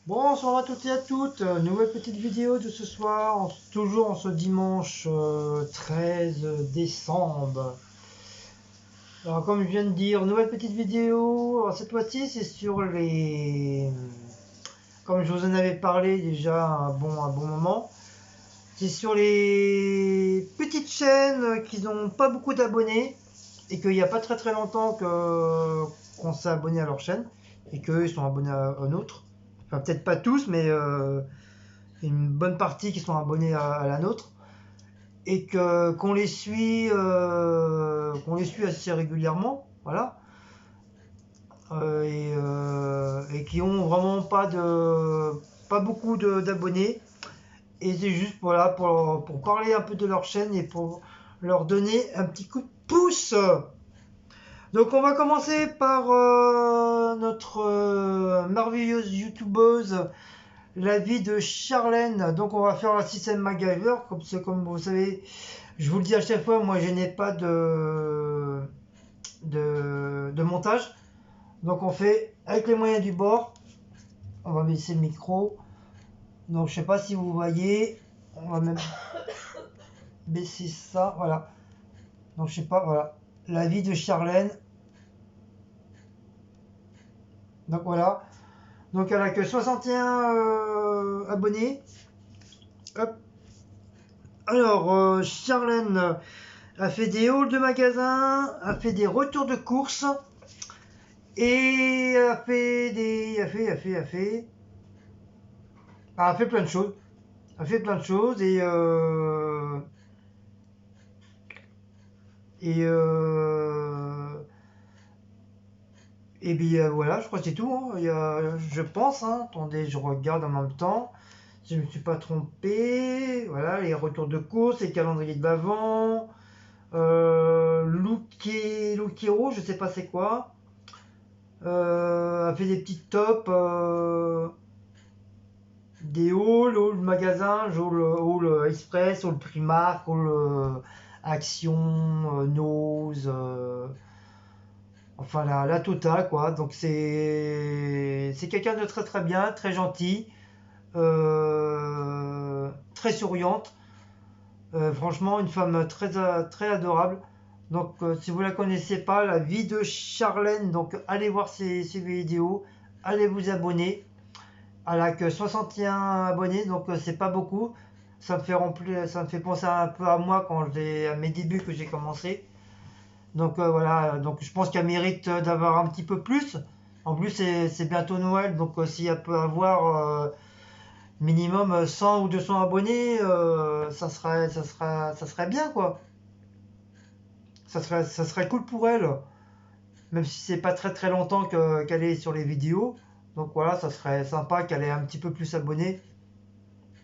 Bonsoir à toutes et à toutes, nouvelle petite vidéo de ce soir, toujours en ce dimanche 13 décembre. Alors comme je viens de dire, nouvelle petite vidéo, alors, cette fois-ci c'est sur les... Comme je vous en avais parlé déjà un bon moment, c'est sur les petites chaînes qui n'ont pas beaucoup d'abonnés et qu'il n'y a pas très très longtemps qu'on s'est abonné à leur chaîne et qu'eux ils sont abonnés à nôtre. Enfin peut-être pas tous, mais une bonne partie qui sont abonnés à la nôtre et qu'on les suit assez régulièrement, voilà, et qui ont vraiment pas beaucoup d'abonnés. Et c'est juste voilà, pour parler un peu de leur chaîne et pour leur donner un petit coup de pouce. Donc on va commencer par notre merveilleuse youtubeuse, la vie de Charlène. Donc on va faire la système MacGyver, comme vous savez, je vous le dis à chaque fois, moi je n'ai pas de montage. Donc on fait avec les moyens du bord. On va baisser le micro. Donc je sais pas si vous voyez. On va même baisser ça. Voilà. Donc je sais pas, voilà. La vie de Charlène. Donc voilà. Donc elle a que 61 abonnés. Hop. Alors, Charlène a fait des hauls de magasins, a fait des retours de course et a fait plein de choses. A fait plein de choses et et bien voilà, je crois que c'est tout, hein. Je pense, hein. Attendez, je regarde en même temps. Si je ne me suis pas trompé, voilà, les retours de course, les calendriers de l'avant, Lookero, je sais pas c'est quoi. A fait des petites tops, des hauls magasins, hall express, hall Primark, hall Action, Nose, enfin la totale quoi. Donc c'est quelqu'un de très très bien, très gentil, très souriante. Franchement, une femme très adorable. Donc, si vous la connaissez pas, la vie de Charlène, donc allez voir ses vidéos, allez vous abonner. Elle a que 61 abonnés, donc c'est pas beaucoup. Ça me fait penser un peu à moi à mes débuts que j'ai commencé. Donc voilà, donc je pense qu'elle mérite d'avoir un petit peu plus. En plus, c'est bientôt Noël, donc si elle peut avoir minimum 100 ou 200 abonnés, ça serait bien quoi. Ça serait cool pour elle, même si c'est pas très très longtemps qu'elle est sur les vidéos. Donc voilà, ça serait sympa qu'elle ait un petit peu plus abonnés.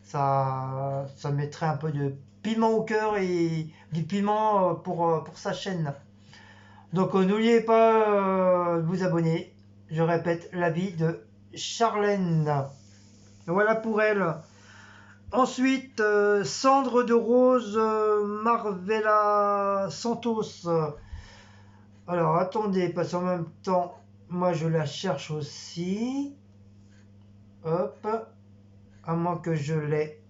Ça mettrait un peu de piment au cœur et du piment pour sa chaîne. Donc n'oubliez pas de vous abonner. Je répète, la vie de Charlène. Voilà pour elle. Ensuite, Cendre de Rose Marvella Santos. Alors attendez, parce qu'en même temps, moi je la cherche aussi. Hop, à moins que je l'ai.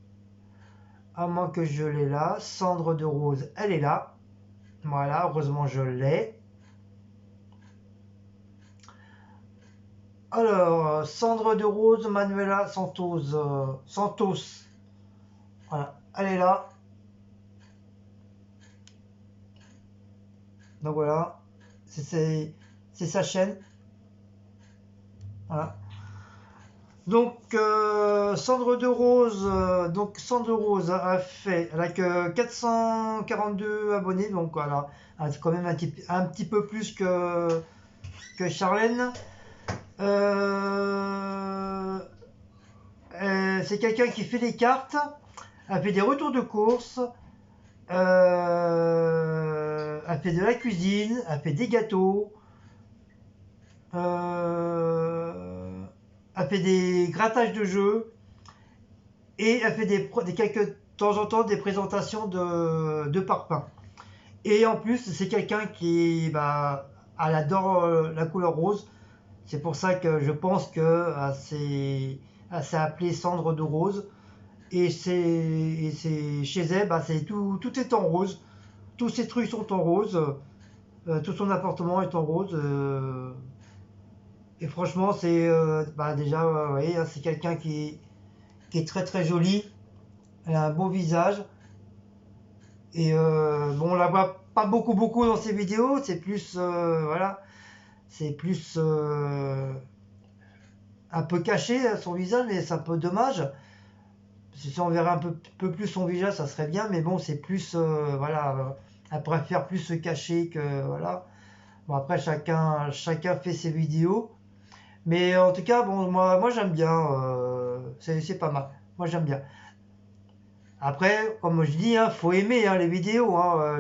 À moins que je l'ai là. Cendre de Rose, elle est là. Voilà, heureusement je l'ai. Alors, Cendre de Rose Manuela Santos. Santos. Voilà, elle est là. Donc voilà, c'est sa chaîne. Voilà. Donc Cendre de Rose elle a que 442 abonnés, donc voilà, elle a quand même un petit peu plus que Charlène. Euh, c'est quelqu'un qui fait des cartes, elle fait des retours de course, elle fait de la cuisine, elle fait des gâteaux, elle fait des grattages de jeux et elle fait quelques de temps en temps des présentations de parpaings. Et en plus, c'est quelqu'un qui elle adore la couleur rose. C'est pour ça que je pense que Elle s'est appelée Cendre de Rose. Et c'est chez elle, bah, tout est en rose. Tous ses trucs sont en rose. Tout son appartement est en rose. Et franchement, c'est bah, déjà, ouais, hein, c'est quelqu'un qui est très très joli. Elle a un beau visage. Et bon, on la voit pas beaucoup dans ses vidéos. C'est plus, voilà, c'est plus un peu caché son visage, mais c'est un peu dommage. Si on verrait un peu plus son visage, ça serait bien, mais bon, c'est plus, voilà, elle préfère plus se cacher que, voilà. Bon, après, chacun fait ses vidéos, mais en tout cas, bon, moi j'aime bien, c'est pas mal, moi j'aime bien. Après, comme je dis, hein, faut aimer hein, les vidéos, hein,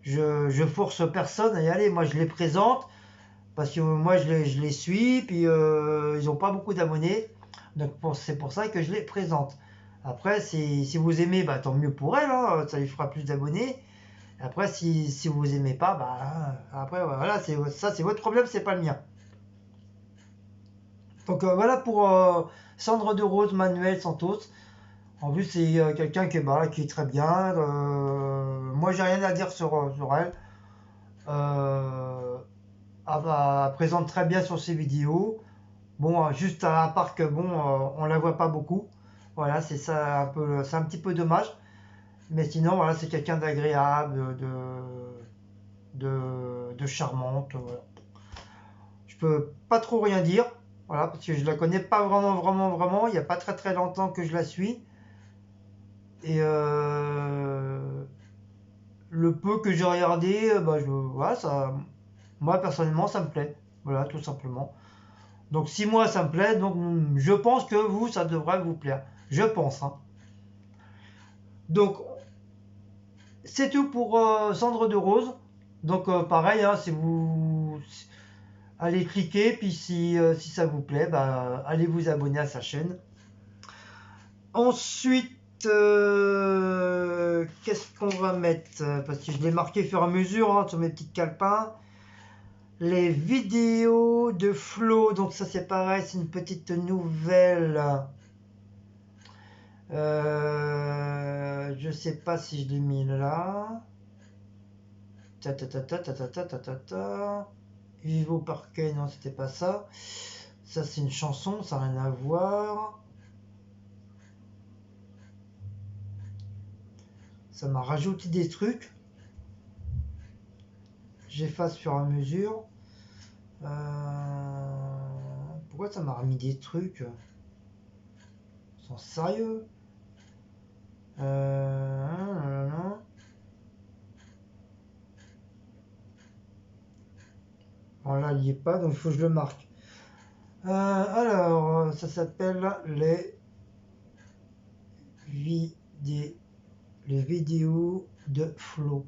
je force personne à y aller, moi je les présente, parce que moi je les suis, puis ils n'ont pas beaucoup d'abonnés, donc c'est pour ça que je les présente. Après, si vous aimez, bah, tant mieux pour elle, hein, ça lui fera plus d'abonnés. Après, si vous aimez pas, bah, après, voilà, ça c'est votre problème, c'est pas le mien. Donc voilà pour Cendre de Rose Manuel Santos. En plus, c'est quelqu'un bah, qui est très bien. Moi, j'ai rien à dire sur elle. Elle présente très bien sur ses vidéos. Bon, juste à part que bon, on la voit pas beaucoup. Voilà, c'est ça un peu, c'est un petit peu dommage. Mais sinon, voilà, c'est quelqu'un d'agréable, de charmante. Voilà. Je peux pas trop rien dire, voilà, parce que je la connais pas vraiment. Il n'y a pas très très longtemps que je la suis. Et le peu que j'ai regardé, bah, voilà, ça, moi personnellement, ça me plaît. Voilà, tout simplement. Donc si moi ça me plaît, donc je pense que vous, ça devrait vous plaire. Je pense. Hein. Donc c'est tout pour Cendre de Rose. Donc pareil, hein, si vous allez cliquer, puis si ça vous plaît, bah, allez vous abonner à sa chaîne. Ensuite, qu'est-ce qu'on va mettre? Parce que je l'ai marqué au fur et à mesure hein, sur mes petites calepins. Les vidéos de Flo, donc ça c'est pareil, c'est une petite nouvelle. Je sais pas si je l'ai mis là. Ta ta ta ta ta ta ta ta ta ta. Vivo Parquet, non c'était pas ça. Ça c'est une chanson, ça n'a rien à voir. Ça m'a rajouté des trucs. J'efface au fur et à mesure. Pourquoi ça m'a remis des trucs? Ils sont sérieux? Non. Bon là il n'y est pas, donc il faut que je le marque. Alors, ça s'appelle les vidéos de Flo.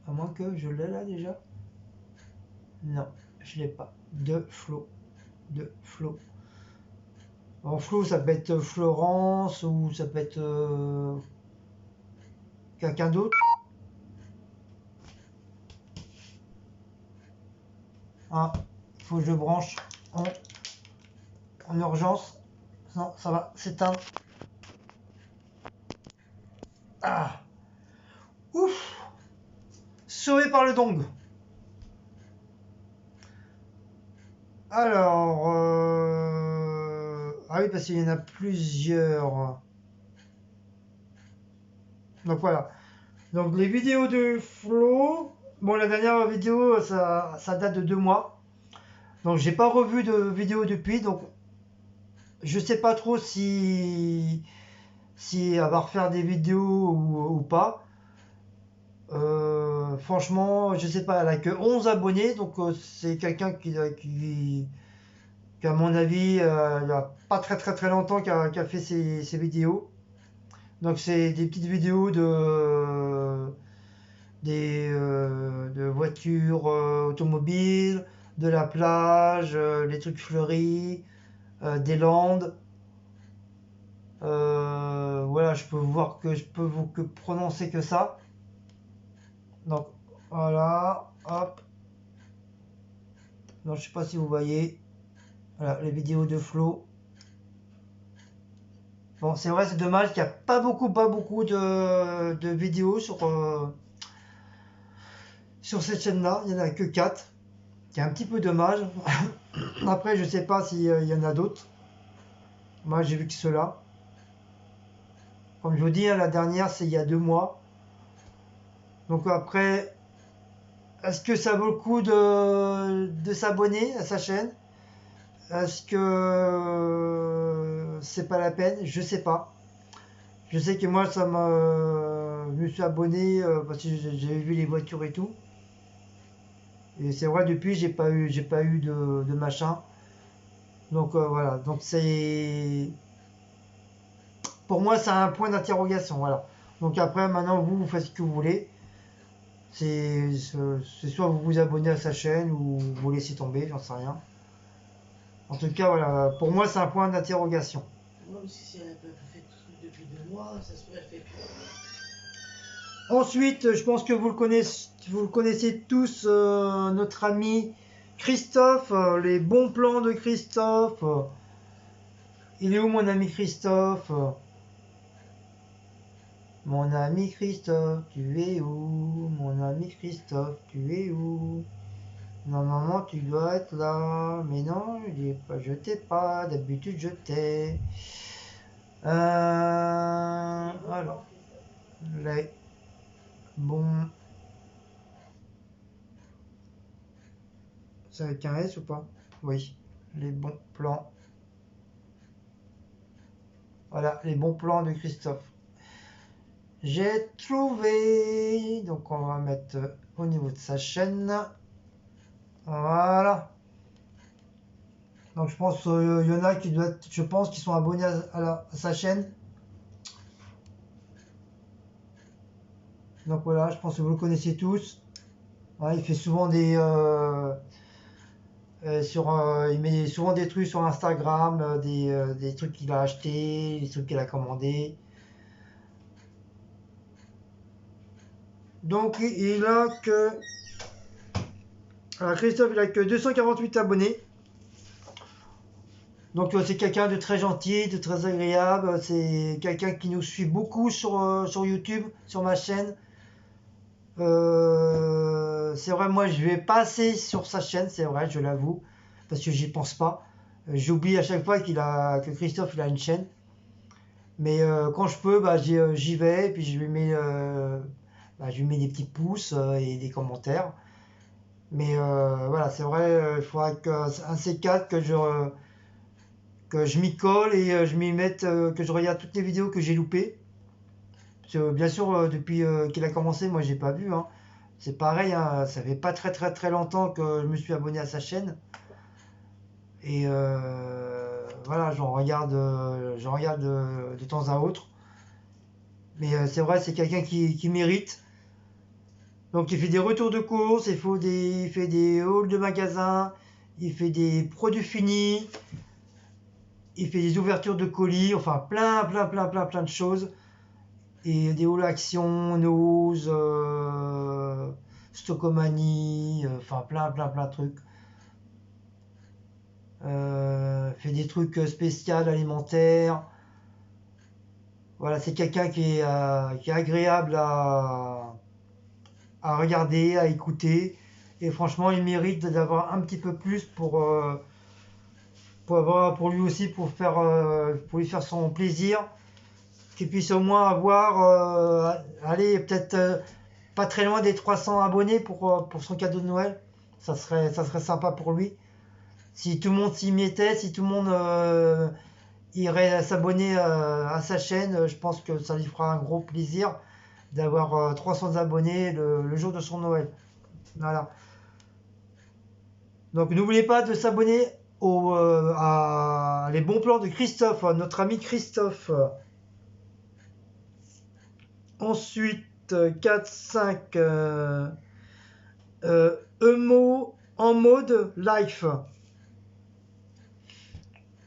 À moins que je l'ai là déjà. Non, je l'ai pas. De Flo. En Flo, ça peut être Florence ou ça peut être quelqu'un d'autre. Ah, il faut que je branche en urgence. Non, ça va s'éteindre. Ah, ouf, sauvé par le dong. Alors, ah oui, parce qu'il y en a plusieurs. Donc voilà. Donc les vidéos de Flo. Bon, la dernière vidéo, ça date de 2 mois. Donc j'ai pas revu de vidéo depuis. Donc je sais pas trop si elle va refaire des vidéos ou pas. Franchement, je sais pas. Elle a que 11 abonnés. Donc c'est quelqu'un qui à mon avis, il n'y a pas très longtemps qui a fait ses vidéos. Donc c'est des petites vidéos de voitures automobiles, de la plage, les trucs fleuris, des landes. Voilà, je peux vous que prononcer que ça. Donc voilà, hop. Donc je sais pas si vous voyez. Voilà, les vidéos de Flo. Bon, c'est vrai, c'est dommage qu'il n'y a pas beaucoup de vidéos sur cette chaîne-là. Il n'y en a que 4. C'est un petit peu dommage. Après, je sais pas s'il y en a d'autres. Moi, j'ai vu que ceux-là. Comme je vous dis, hein, la dernière, c'est il y a 2 mois. Donc après, est-ce que ça vaut le coup de s'abonner à sa chaîne? Est-ce que c'est pas la peine? Je sais pas. Je sais que moi, je me suis abonné parce que j'avais vu les voitures et tout. Et c'est vrai, depuis, j'ai pas eu de machin. Donc voilà. Donc pour moi, c'est un point d'interrogation. Voilà. Donc après, maintenant, vous faites ce que vous voulez. C'est soit vous vous abonnez à sa chaîne ou vous laissez tomber, j'en sais rien. En tout cas, voilà, pour moi, c'est un point d'interrogation. Moi aussi, si elle n'a pas fait tout truc depuis 2 mois, ça se peut, elle fait plus. Ensuite, je pense que vous le connaissez tous, notre ami Christophe, les bons plans de Christophe. Il est où mon ami Christophe? Mon ami Christophe, tu es où? Mon ami Christophe, tu es où? Normalement, tu dois être là. Mais non, je t'ai pas. D'habitude, je t'ai. Alors, les bons. C'est avec un S ou pas? Oui, les bons plans. Voilà, les bons plans de Christophe. J'ai trouvé. Donc, on va mettre au niveau de sa chaîne. Voilà. Donc, je pense qu'il y en a qui sont abonnés à sa chaîne. Donc voilà, je pense que vous le connaissez tous. Ouais, il fait souvent il met souvent des trucs sur Instagram, des trucs qu'il a achetés, des trucs qu'il a commandés. Donc il a que... Alors Christophe, il a que 248 abonnés. Donc c'est quelqu'un de très gentil, de très agréable. C'est quelqu'un qui nous suit beaucoup sur YouTube, sur ma chaîne. C'est vrai, moi je vais passer sur sa chaîne, c'est vrai, je l'avoue, parce que j'y pense pas. J'oublie à chaque fois que Christophe il a une chaîne. Mais quand je peux, bah, j'y vais, et puis je lui mets des petits pouces et des commentaires. Mais voilà, c'est vrai, il faudra qu'un C4 que je m'y colle et je m'y mette, que je regarde toutes les vidéos que j'ai loupées. Parce que, bien sûr, depuis qu'il a commencé, moi j'ai pas vu, hein. C'est pareil, hein, ça fait pas très longtemps que je me suis abonné à sa chaîne. Et voilà, j'en regarde de temps à autre. Mais c'est vrai, c'est quelqu'un qui mérite. Donc il fait des retours de course, il fait des hauls de magasins, il fait des produits finis, il fait des ouvertures de colis, enfin plein de choses. Et des hauls actions, Nose, Stockomanie, enfin plein de trucs. Fait des trucs spéciaux alimentaires. Voilà, c'est quelqu'un qui est agréable à regarder, à écouter. Et franchement, il mérite d'avoir un petit peu plus pour lui aussi, pour lui faire son plaisir. Qu'il puisse au moins avoir, allez, peut-être pas très loin des 300 abonnés pour son cadeau de Noël. Ça serait sympa pour lui. Si tout le monde s'y mettait, si tout le monde irait s'abonner à sa chaîne, je pense que ça lui fera un gros plaisir d'avoir 300 abonnés le jour de son Noël. Voilà. Donc n'oubliez pas de s'abonner à les bons plans de Christophe, notre ami Christophe. Ensuite, 4, 5, Emo en mode life.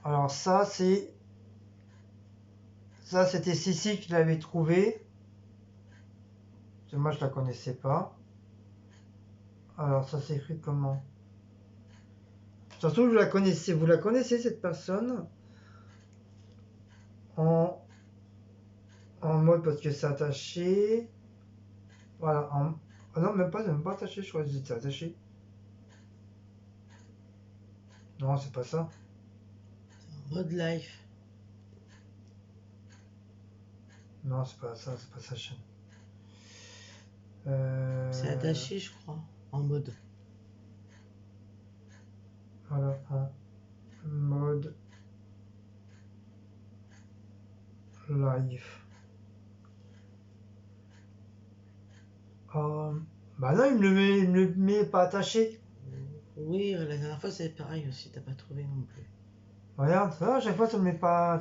Alors ça c'était Sissi qui l'avait trouvé. Moi je la connaissais pas. Alors ça s'écrit comment? Surtout vous la connaissez cette personne. En en mode parce que c'est attaché. Voilà. Ah non, même pas attaché, je crois que c'était attaché. Non, c'est pas ça. En mode life. Non, c'est pas ça, c'est pas sa chaîne. C'est attaché, je crois. En mode. Voilà, en mode live. Bah non, il me le met pas attaché. Oui, la dernière fois c'est pareil aussi, t'as pas trouvé non plus. Regarde, ça va, à chaque fois ça me le met pas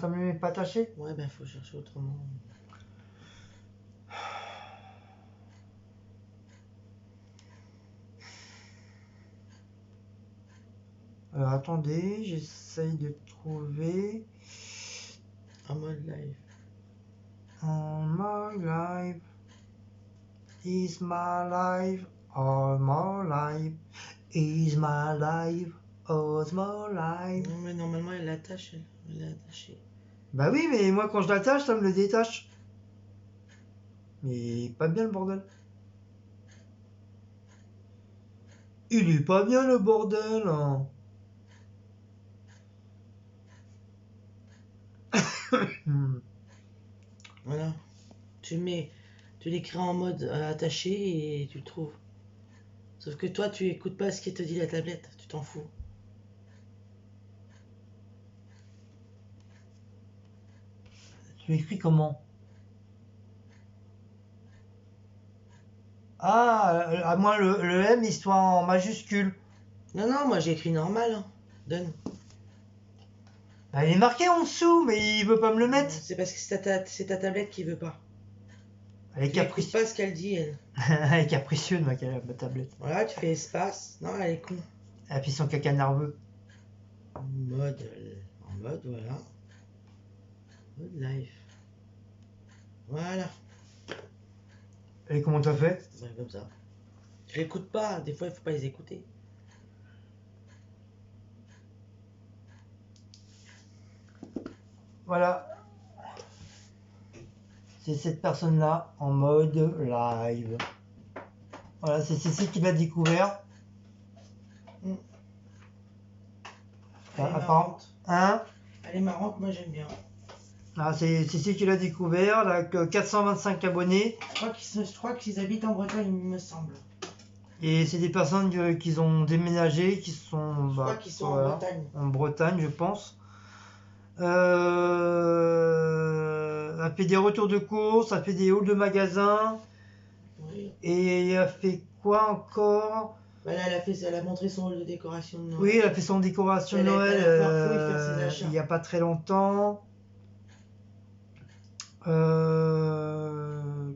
attaché. Ouais, ben faut chercher autrement. Alors attendez, j'essaye de trouver En mode live. on my life is my life, all my life is my life, all my life. Non, mais normalement elle l'attache, elle est attachée. Bah oui, mais moi quand je l'attache, ça me le détache. Mais pas bien le bordel. Il est pas bien le bordel, hein. Voilà. Tu l'écris en mode attaché et tu le trouves. Sauf que toi, tu écoutes pas ce qui te dit la tablette, tu t'en fous. Tu écris comment? Ah, à moins le M il soit en majuscule. Non, non, moi j'ai écrit normal. Hein. Donne. Bah, il est marqué en dessous, mais il veut pas me le mettre. C'est parce que c'est ta tablette qui veut pas. Elle est Tu écoutes capricieuse. pas ce qu'elle dit, elle. Elle est capricieuse, ma tablette. Voilà, tu fais espace. Non, elle est con. Elle appuie son caca nerveux. En mode, voilà. Mode live. Voilà. Et comment t'as fait? Ouais, comme ça. Tu l'écoutes pas, des fois il faut pas les écouter. Voilà. C'est cette personne-là en mode live. Voilà, c'est Cécile qui l'a découvert. Elle est Apparemment. marrante. Hein? Elle est marrante, moi j'aime bien. Ah, c'est Cécile qui l'a découvert. Elle a que 425 abonnés. Je crois qu'ils habitent en Bretagne, il me semble. Et c'est des personnes qui ont déménagé, qui sont, Je crois qu'ils sont en Bretagne. en Bretagne, je pense. Elle fait des retours de course, elle fait des hauls de magasins. Oui. Et elle a fait quoi encore? Voilà, elle a montré son hall de décoration de Noël. Oui, elle a fait son décoration de Elle a été Noël à Carrefour y faire ses achats. il n'y a pas très longtemps.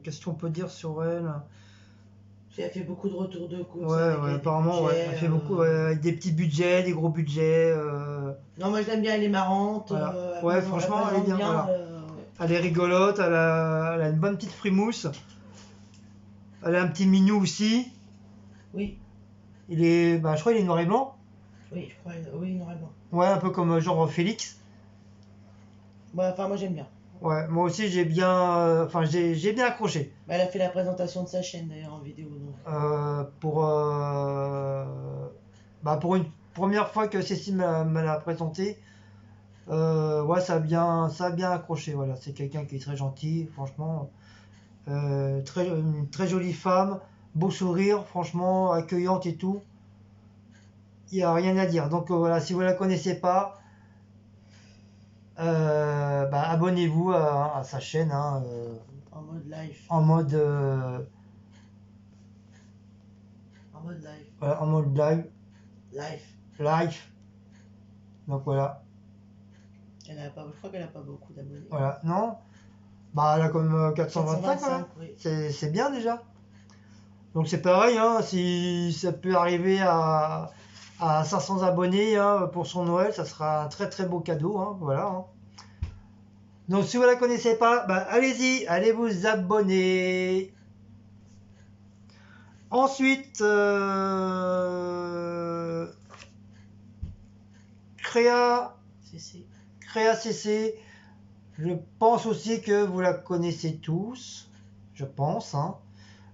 Qu'est-ce qu'on peut dire sur elle? Elle fait beaucoup de retours de course. Ouais, avec ouais, des apparemment, ouais, elle budgets, fait beaucoup avec des petits budgets, des gros budgets. Non, moi je l'aime bien, elle est marrante. Voilà. Elle Ouais, présente- franchement, elle est présente bien, voilà. ouais. Elle est rigolote, elle a une bonne petite frimousse. Elle a un petit minou aussi. Oui, Il est, bah, je crois qu'il est noir et blanc. oui, je crois. Oui, noir et blanc. Ouais, un peu comme genre Félix. Ouais, enfin, moi j'aime bien. Ouais, moi aussi j'ai bien, enfin j'ai bien accroché. Bah, elle a fait la présentation de sa chaîne d'ailleurs en vidéo. Donc. Pour une première fois que Cécile me l'a présenté, ouais, ça a bien accroché. Voilà, c'est quelqu'un qui est très gentil, franchement, une très jolie femme, beau sourire, franchement, accueillante et tout. Il n'y a rien à dire. Donc voilà, si vous la connaissez pas, abonnez-vous à sa chaîne, hein, En mode live. en mode, En mode live. voilà, en mode live. Live. Donc voilà. Je crois qu'elle a pas beaucoup d'abonnés. Voilà, non? Bah, elle a comme 425 quand même. oui. C'est bien déjà. Donc c'est pareil, hein, si ça peut arriver à 500 abonnés hein, pour son Noël, ça sera un très très beau cadeau. Hein, voilà. Hein. Donc si vous la connaissez pas, bah, allez-y, allez vous abonner. Ensuite, Créa CC. Je pense aussi que vous la connaissez tous. Je pense. Hein.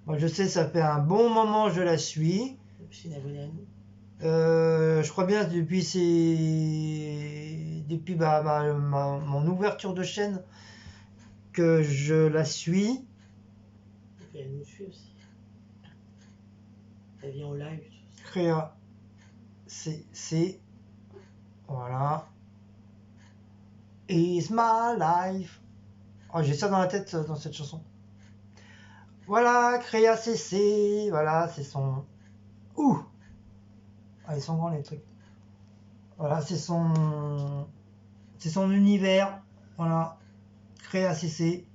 Moi, je sais, ça fait un bon moment que je la suis. C'est une abonnée à nous. Je crois bien depuis mon ouverture de chaîne que je la suis. Et puis elle nous suit aussi. Elle vient au live. Créa CC. Voilà. Is my life. Oh, j'ai ça dans la tête dans cette chanson. Voilà, Créa CC. Voilà, c'est son. Ouh! Ah, ils sont grands les trucs. Voilà, c'est son univers. Voilà, Créa CC.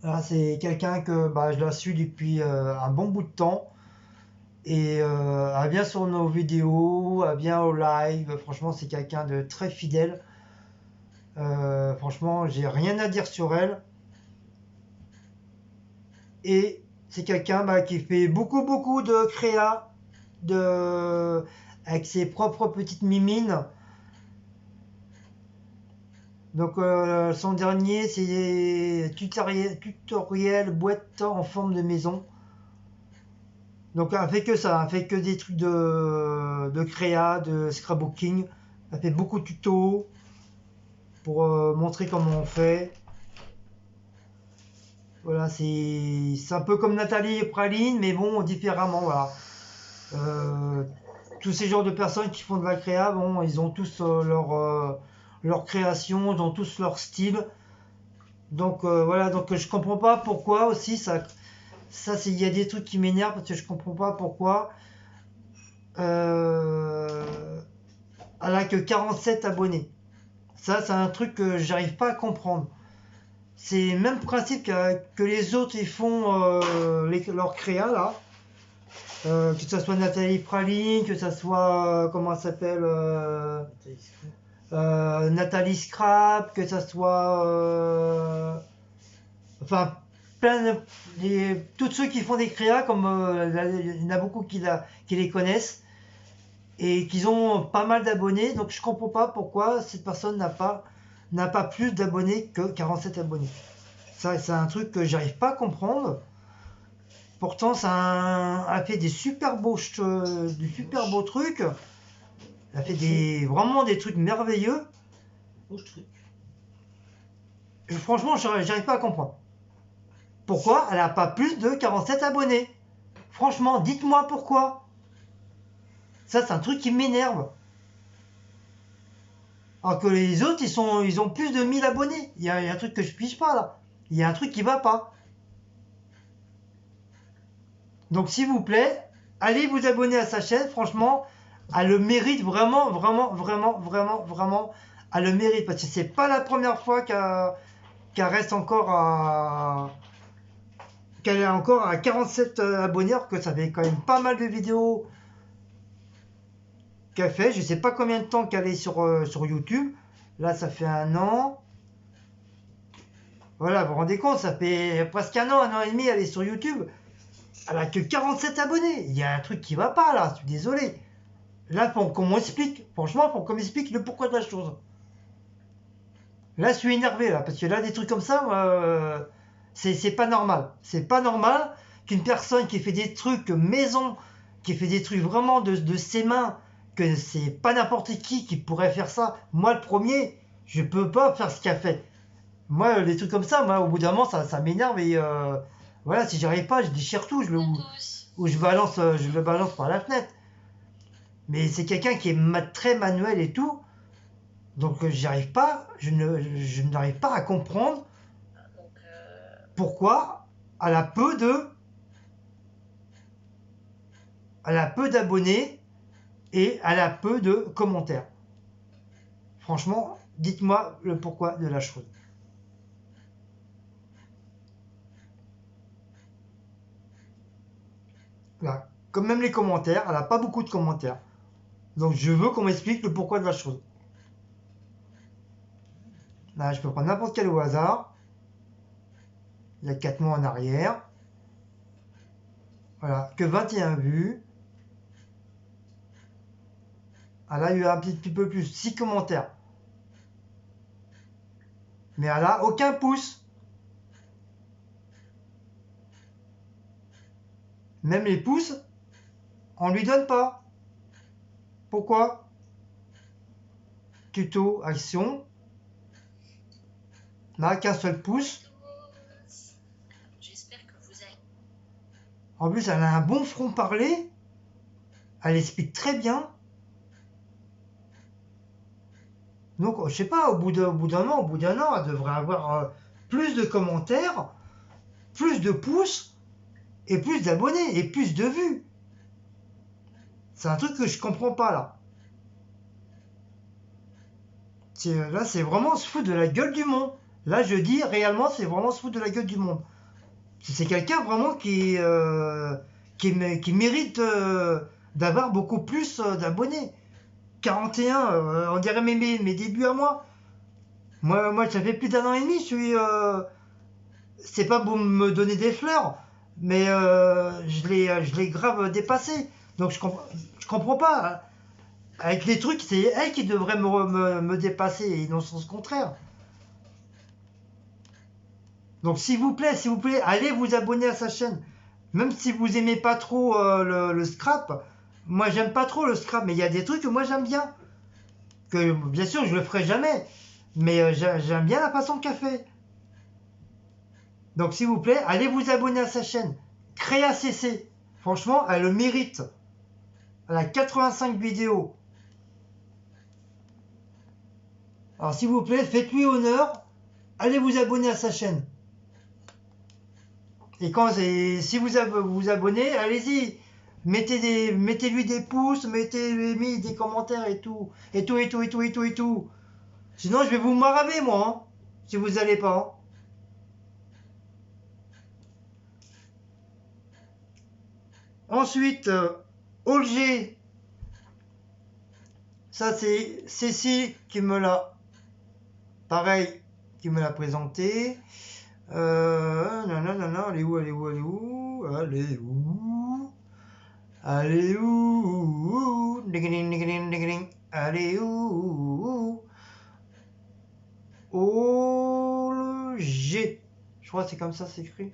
Voilà, c'est quelqu'un que je la suis depuis un bon bout de temps. Et elle vient sur nos vidéos, elle vient au live. Franchement, c'est quelqu'un de très fidèle. Franchement, j'ai rien à dire sur elle. Et c'est quelqu'un qui fait beaucoup de créa avec ses propres petites mimines. Donc son dernier, c'est tutoriel boîte en forme de maison. Donc elle fait que ça, elle fait que des trucs de créa, de scrapbooking. Elle fait beaucoup de tutos pour montrer comment on fait. Voilà, c'est un peu comme Nathalie Praline, mais bon, différemment. Voilà. Tous ces genres de personnes qui font de la créa, bon, ils ont tous leur création, ils ont tous leur style. Donc voilà, donc je comprends pas pourquoi aussi il y a des trucs qui m'énervent parce que je comprends pas pourquoi elle a que 47 abonnés. Ça, c'est un truc que j'arrive pas à comprendre. C'est le même principe que les autres ils font leur créa là. Que ce soit Nathalie Praline, que ce soit comment elle s'appelle Nathalie Scrap, que ce soit enfin tous ceux qui font des créas, comme il y en a beaucoup qui les connaissent et qui ont pas mal d'abonnés, donc je comprends pas pourquoi cette personne n'a pas plus d'abonnés que 47 abonnés. Ça, c'est un truc que j'arrive pas à comprendre. Pourtant, ça a fait des super beaux trucs. Elle a fait vraiment des trucs merveilleux. Franchement, j'arrive pas à comprendre. Pourquoi elle n'a pas plus de 47 abonnés? Franchement, dites-moi pourquoi. Ça, c'est un truc qui m'énerve. Alors que les autres, ils ont plus de 1000 abonnés. Il y a un truc que je pige pas là. Il y a un truc qui va pas. Donc, s'il vous plaît, allez vous abonner à sa chaîne. Franchement, elle le mérite vraiment. Elle le mérite parce que c'est pas la première fois qu'elle reste encore qu'elle est encore à 47 abonnés, alors que ça fait quand même pas mal de vidéos qu'elle fait. Je sais pas combien de temps qu'elle est sur YouTube. Là, ça fait 1 an. Voilà, vous vous rendez compte, ça fait presque 1 an et demi, elle est sur YouTube. Elle a que 47 abonnés. Il y a un truc qui va pas là, je suis désolé. Là, faut qu'on m'explique. Franchement, faut qu'on m'explique le pourquoi de la chose. Là, je suis énervé là, parce que là, des trucs comme ça, c'est pas normal. C'est pas normal qu'une personne qui fait des trucs maison, qui fait des trucs vraiment de ses mains, que c'est pas n'importe qui pourrait faire ça. Moi, le premier, je peux pas faire ce qu'elle fait. Moi, les trucs comme ça, moi, au bout d'un moment, ça m'énerve et voilà, si j'arrive pas, je déchire tout, ou je le balance par la fenêtre. Mais c'est quelqu'un qui est très manuel et tout, donc j'y arrive pas, je n'arrive pas à comprendre pourquoi elle a peu d'abonnés et elle a peu de commentaires. Franchement, dites-moi le pourquoi de la chose. Là, comme même les commentaires, elle n'a pas beaucoup de commentaires. Donc je veux qu'on m'explique le pourquoi de la chose. Là, je peux prendre n'importe quel au hasard. Il y a 4 mois en arrière. Voilà, que 21 vues. Elle a eu un petit peu plus, 6 commentaires. Mais elle a aucun pouce. Même les pouces, on lui donne pas. Pourquoi? Tuto, action. Là, qu'un seul pouce. J'espère que vous allez. En plus, elle a un bon front parlé. Elle explique très bien. Donc, je sais pas, au bout d'un moment, au bout d'un an, elle devrait avoir plus de commentaires, plus de pouces, et plus d'abonnés, et plus de vues. C'est un truc que je comprends pas, là. Là, c'est vraiment se foutre de la gueule du monde. Là, je dis, réellement, c'est vraiment se foutre de la gueule du monde. C'est quelqu'un vraiment qui mérite d'avoir beaucoup plus d'abonnés. 41, on dirait mes débuts à moi. Moi, ça fait plus d'1 an et demi, je suis... c'est pas pour me donner des fleurs, mais je l'ai grave dépassé. Donc je comprends pas. Avec les trucs, c'est elle qui devrait me dépasser, et non sens contraire. Donc s'il vous plaît, allez vous abonner à sa chaîne. Même si vous aimez pas trop le scrap, moi j'aime pas trop le scrap, mais il y a des trucs que moi j'aime bien. Que bien sûr je le ferai jamais, mais j'aime bien la façon qu'elle fait. Donc s'il vous plaît, allez vous abonner à sa chaîne. Créa CC. Franchement, elle le mérite. Elle a 85 vidéos. Alors s'il vous plaît, faites-lui honneur. Allez vous abonner à sa chaîne. Et si vous vous abonnez, allez-y. Mettez-lui des pouces, mettez-lui des commentaires et tout. Et tout, et tout, et tout, et tout, et tout. Sinon, je vais vous maraver, moi, hein, si vous allez pas. Ensuite, Olger. Ça, c'est Cécile qui me l'a... Pareil, qui me l'a présenté. Non, non, non, non, elle est où, elle est où, elle est où? Elle est où? Elle est où? Elle est où? Olger. Je crois que c'est comme ça c'est écrit.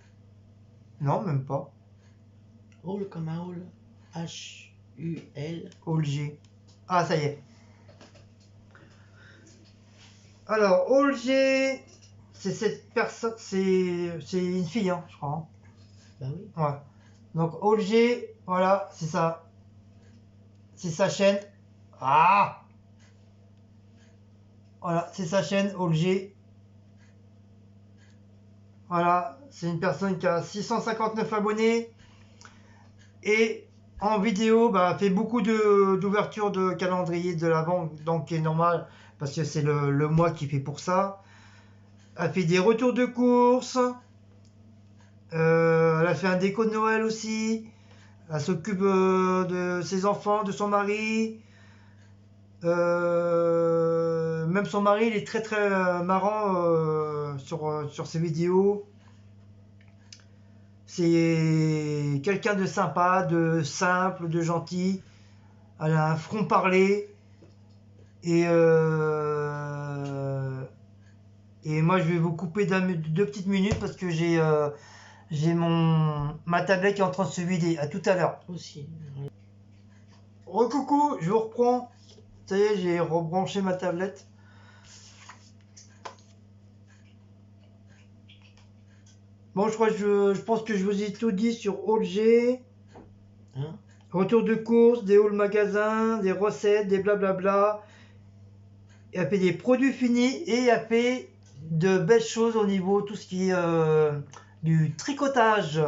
Non, même pas. Hall comme un hall. H-U-L. Olger. Ah, ça y est. Alors, Olger, c'est cette personne, c'est une fille, hein, je crois. Hein. Bah oui. Ouais. Donc, Olger, voilà, c'est ça. C'est sa chaîne. Ah! Voilà, c'est sa chaîne, Olger. Voilà, c'est une personne qui a 659 abonnés. Et en vidéo, bah, fait beaucoup d'ouverture de calendrier de l'Avent, donc qui est normal, parce que c'est le mois qui fait pour ça. Elle fait des retours de course. Elle a fait un déco de Noël aussi. Elle s'occupe de ses enfants, de son mari. Même son mari, il est très très marrant sur ses vidéos. C'est quelqu'un de sympa, de simple, de gentil. Elle a un front parlé. Et moi, je vais vous couper deux petites minutes parce que j'ai ma tablette qui est en train de se vider. À tout à l'heure. Aussi. Recoucou, je vous reprends. Ça y est, j'ai rebranché ma tablette. Bon, je pense que je vous ai tout dit sur Olger. Hein? Retour de course, des hauls magasins, des recettes, des blablabla. Et elle fait des produits finis et elle fait de belles choses au niveau tout ce qui est du tricotage.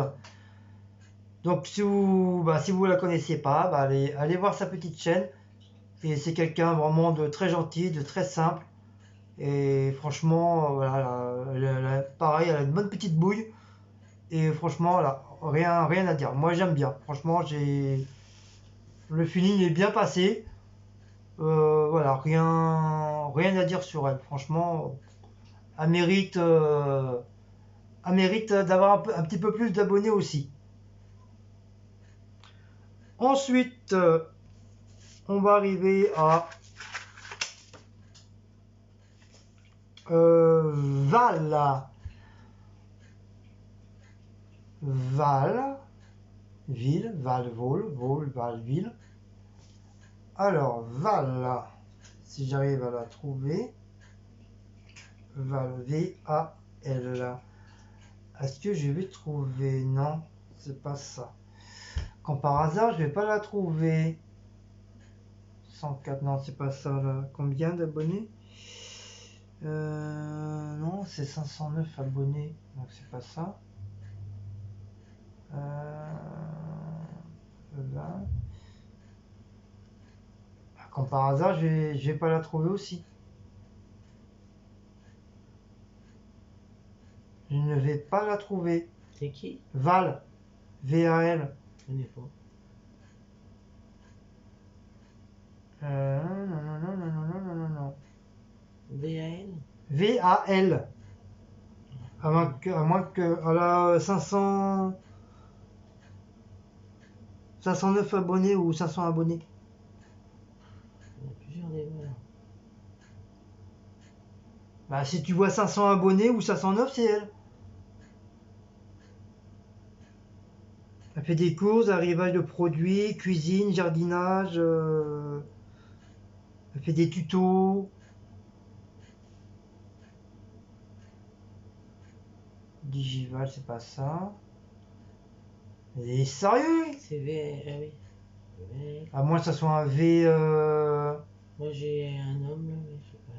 Donc si vous la connaissiez pas, bah, allez voir sa petite chaîne. Et c'est quelqu'un vraiment de très gentil, de très simple. Et franchement, voilà, pareil, elle a une bonne petite bouille. Et franchement, là, rien à dire. Moi, j'aime bien. Franchement, le feeling est bien passé. Voilà, rien à dire sur elle. Franchement, elle mérite d'avoir un petit peu plus d'abonnés aussi. Ensuite, on va arriver Val. Val. Ville. Val, Vol. Vol, Val, Ville. Alors, Val. Si j'arrive à la trouver. Val. V-A-L. Est-ce que je vais trouver? Non, c'est pas ça. Quand par hasard, je vais pas la trouver. 104, non, c'est pas ça là. Combien d'abonnés? Non, c'est 509 abonnés, donc c'est pas ça. 20. Quand par hasard, je vais pas la trouver aussi. Je ne vais pas la trouver. C'est qui? Val. V-A-L. Je connais pas. Non. VAL? V-A-L. À moins que. Elle a 509 abonnés ou 500 abonnés. Il y en a plusieurs des voilà. Bah, si tu vois 500 abonnés ou 509, c'est elle. Elle fait des courses, arrivage de produits, cuisine, jardinage. Elle fait des tutos. Digival, c'est pas ça. Elle est sérieux, oui. C'est V. Ah oui. V. À moins que ça soit un V. Moi j'ai un homme là, mais je sais pas.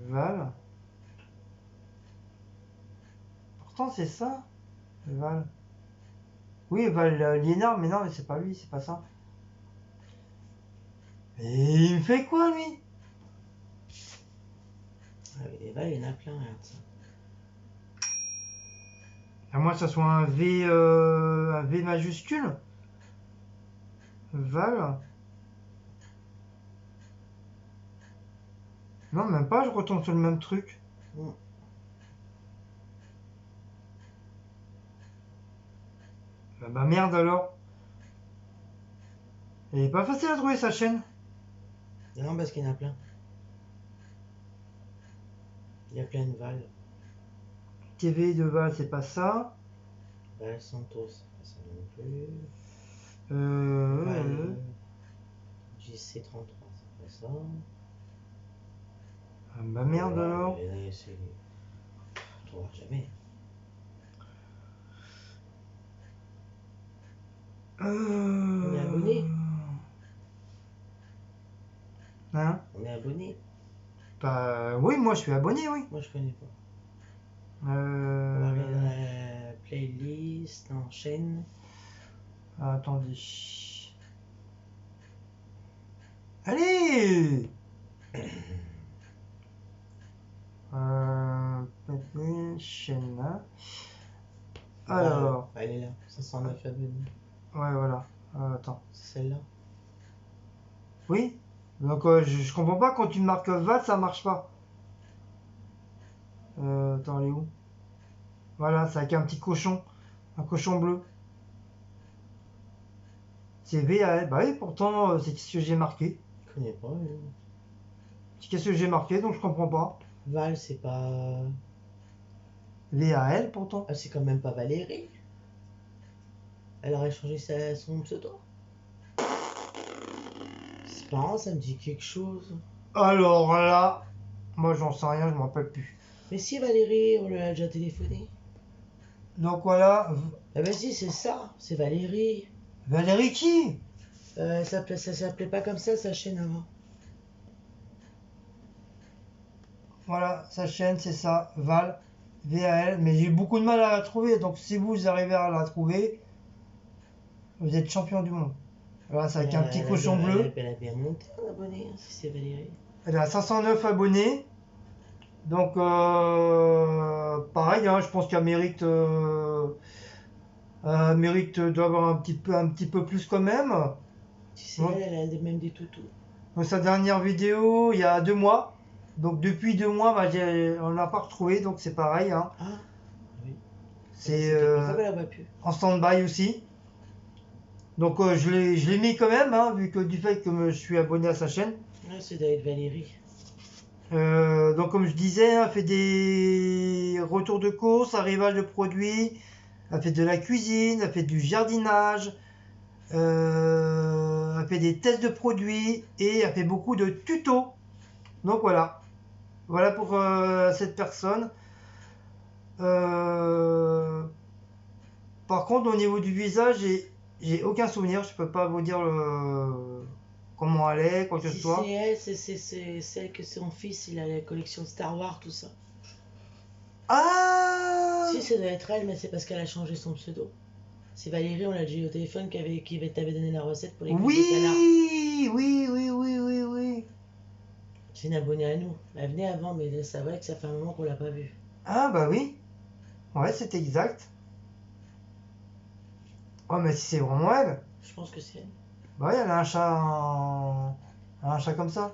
Val. Pourtant, c'est ça. Val. Oui, Val Liénard, mais non, mais c'est pas lui, c'est pas ça. Et il me fait quoi, lui? Ah oui, des Val, il y en a plein, regarde ça. À moins que ça soit un V majuscule. Val. Non, même pas, je retombe sur le même truc. Mm. Bah merde alors. Elle est pas facile à trouver sa chaîne. Non, parce qu'il y en a plein. Il y a plein de Val. TV de Val, c'est pas ça. Val Santos, c'est pas ça non plus. Euh, Val JC33, c'est pas ça. Bah merde alors. Tu trouveras jamais. On est abonné. Hein? On est abonné. Bah oui, moi je suis abonné, oui. Moi je connais pas. On va aller dans la playlist, en chaîne. Attendez. Allez! Chaîne là. Alors. Elle est là, 509 abonnés. Ouais, voilà. Attends. C'est celle-là. Oui? Donc je comprends pas quand tu marques Val, ça marche pas. Attends, elle est où? Voilà, c'est avec un petit cochon. Un cochon bleu. C'est VAL. Bah oui, pourtant, c'est ce que j'ai marqué. Je connais pas. C'est qu'est-ce que j'ai marqué, donc je comprends pas. Val, c'est pas. VAL, pourtant. Ah, c'est quand même pas Valérie. Elle aurait changé son pseudo. C'est marrant, ça me dit quelque chose. Alors là, moi j'en sais rien, je m'en rappelle plus. Mais si Valérie, on lui a déjà téléphoné. Donc voilà. Ah bah si, c'est ça, c'est Valérie. Valérie qui? Ça s'appelait pas comme ça, sa chaîne avant. Voilà, sa chaîne, c'est ça, Val, VAL. Mais j'ai eu beaucoup de mal à la trouver, donc si vous arrivez à la trouver, vous êtes champion du monde. Voilà, c'est avec un petit cochon bleu. Elle a bien monté en abonnés, si c'est Valérie. Elle a 509 abonnés. Donc, pareil, hein, je pense qu'elle mérite, doit avoir un petit peu plus quand même. Tu sais, Ouais. elle a même des toutous. Donc, sa dernière vidéo, il y a 2 mois. Donc, depuis 2 mois, bah, on l'a pas retrouvé. Donc, c'est pareil. Hein. Ah oui. C'est pour ça qu'elle la voit plus. en stand-by aussi. Donc, je l'ai mis quand même, hein, vu que du fait que je suis abonné à sa chaîne. Ouais, c'est David Valérie. Donc comme je disais, elle fait des retours de course, arrivage de produits, elle fait de la cuisine, elle fait du jardinage, elle fait des tests de produits et elle fait beaucoup de tutos. Donc voilà, voilà pour cette personne. Euh, Par contre, au niveau du visage, j'ai aucun souvenir, je peux pas vous dire comment elle est, quoi que ce Si c'est soit. elle, c'est celle que son fils, il a la collection Star Wars, tout ça. Ah! Si, ça doit être elle, mais c'est parce qu'elle a changé son pseudo. C'est Valérie, on l'a déjà eu au téléphone, qui t'avait donné la recette pour les cuisses de canard. Oui, oui, oui, oui, oui, oui. C'est une abonnée à nous. Elle venait avant, mais c'est vrai que ça fait un moment qu'on l'a pas vue. Ah bah oui, ouais, c'est exact. Oh, mais si c'est vraiment elle, Je pense que c'est elle. bah oui, elle a un chat, un chat comme ça.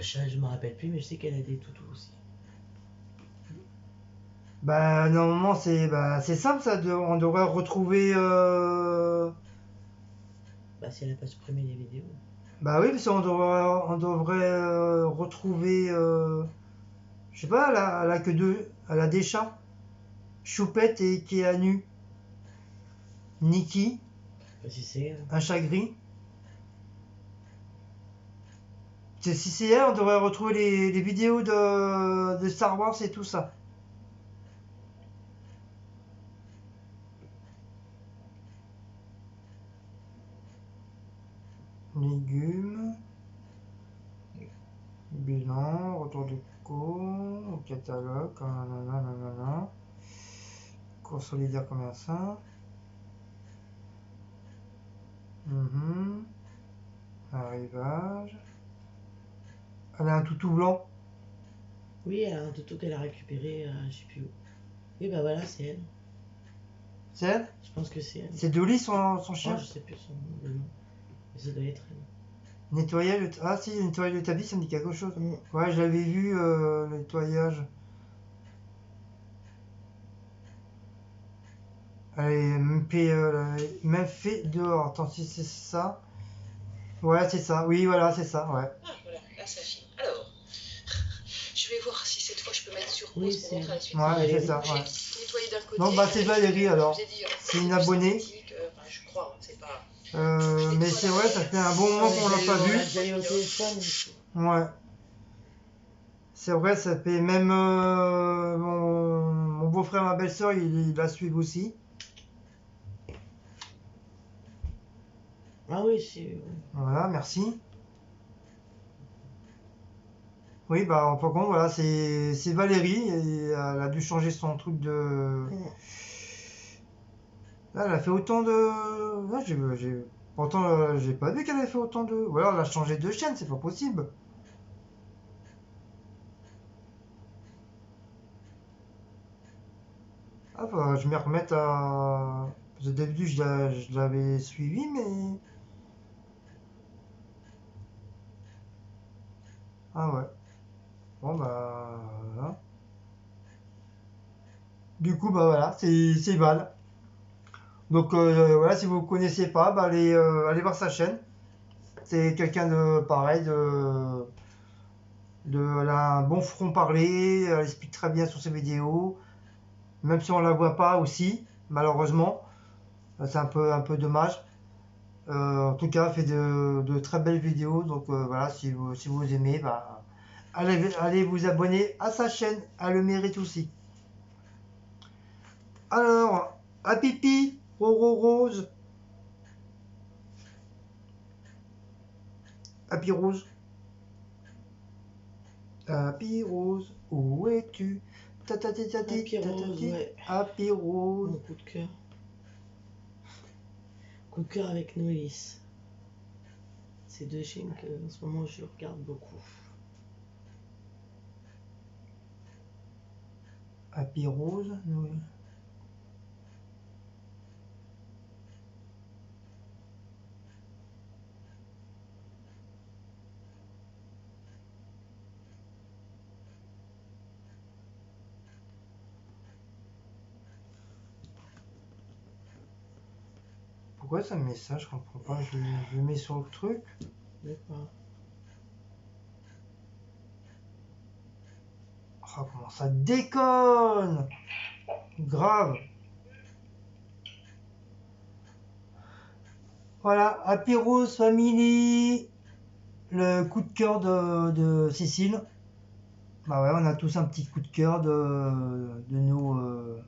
Je me rappelle plus, mais je sais qu'elle a des toutous aussi. Bah normalement c'est simple ça, on devrait retrouver. Bah, si elle a pas supprimé les vidéos. Bah oui, parce on devrait retrouver. Je sais pas, elle a que deux, elle a des chats, Choupette et Keanu, Nikki, Bah, si c'est elle. un chat gris. Si c'est elle, on devrait retrouver les vidéos de Star Wars et tout ça. Légumes, bilan, retour de cours, au catalogue, nanana, cours solidaire commerçant. Mhm. Arrivage. Elle a un toutou blanc. Oui, elle a un toutou qu'elle a récupéré, je sais plus où. Oui, bah voilà, c'est elle. C'est elle? Je pense que c'est elle. C'est Dolly son Oh, chien? je sais plus son le nom. Mais ça doit être elle. Nettoyage. Ah si, le nettoyage de tapis, ça me dit quelque chose. Mm. Ouais, je l'avais vu, le nettoyage. Elle est même fait dehors. Attends, si c'est ça. Ouais, c'est ça. Oui, voilà, c'est ça, ouais. Ah, voilà, là ça filme. Alors, je vais voir si cette fois je peux mettre sur Oui, pause pour c'est montrer la suite. Ouais, c'est Valérie. ça, J'ai ouais. nettoyé d'un côté. Donc, bah, c'est Valérie, alors. Je vous ai dit, C'est une plus abonnée. synthétique, enfin, je crois, c'est pas. Mais c'est vrai, ça fait un bon moment qu'on l'a pas On vu. l'a déjà eu au téléphone. Ouais. C'est vrai, ça fait même mon beau-frère, ma belle-sœur, il la suivent aussi. Ah oui, c'est. Voilà, merci. Oui, bah en fin de compte, voilà, c'est Valérie et elle a dû changer son truc de. Là, elle a fait autant de. Là, pourtant, j'ai pas vu qu'elle avait fait autant de. Ou alors, elle a changé de chaîne, c'est pas possible. Ah, bah, je m'y remette à. Parce que d'habitude, je l'avais suivi, mais. Ah ouais. Bon, bah. Voilà. Du coup, bah voilà, c'est Val. Donc voilà, si vous ne connaissez pas, bah, allez voir sa chaîne. C'est quelqu'un de pareil, elle a un bon front parler, elle explique très bien sur ses vidéos, même si on la voit pas aussi, malheureusement. C'est un peu dommage. En tout cas, elle fait de très belles vidéos, donc voilà, si vous aimez, bah, allez vous abonner à sa chaîne, elle le mérite aussi. Alors, à pipi, Roro Rose, Happy Rose. Happy Rose, où es-tu? Tatati tatati Happy Rose, tatati. ouais. Happy Rose. Mon coup de cœur. Coup de cœur avec Noélis. C'est deux chaînes que en ce moment je regarde beaucoup. Happy Rose, oui. Pourquoi ça me met ça? Je comprends pas. Je le mets sur le truc. D'accord. Oh, comment ça déconne! Grave. Voilà, Happy Rose Family, le coup de cœur de Cécile. Bah ouais, on a tous un petit coup de cœur de nos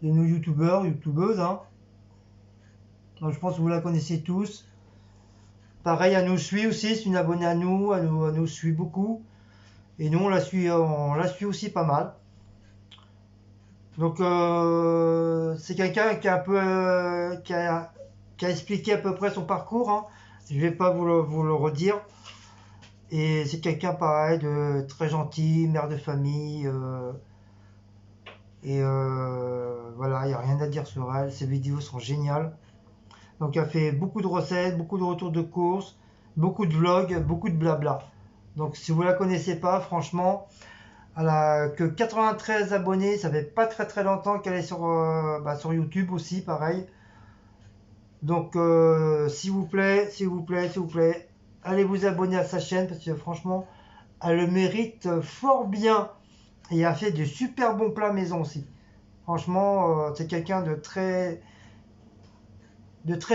youtubeurs, youtubeuses, hein. Donc je pense que vous la connaissez tous. Pareil, elle nous suit aussi, c'est une abonnée à nous, elle nous suit beaucoup. Et nous, on la suit aussi pas mal. Donc c'est quelqu'un qui a un peu, qui a expliqué à peu près son parcours, hein. Je vais pas vous le redire. Et c'est quelqu'un pareil de très gentil, mère de famille. Voilà, il n'y a rien à dire sur elle. Ses vidéos sont géniales. Donc elle fait beaucoup de recettes, beaucoup de retours de courses, beaucoup de vlogs, beaucoup de blabla. Donc si vous la connaissez pas, franchement, elle a que 93 abonnés. Ça fait pas très très longtemps qu'elle est sur YouTube aussi, pareil. Donc s'il vous plaît, s'il vous plaît, s'il vous plaît, allez vous abonner à sa chaîne parce que franchement, elle le mérite fort bien. Et elle a fait de super bons plats maison aussi. Franchement, c'est quelqu'un de très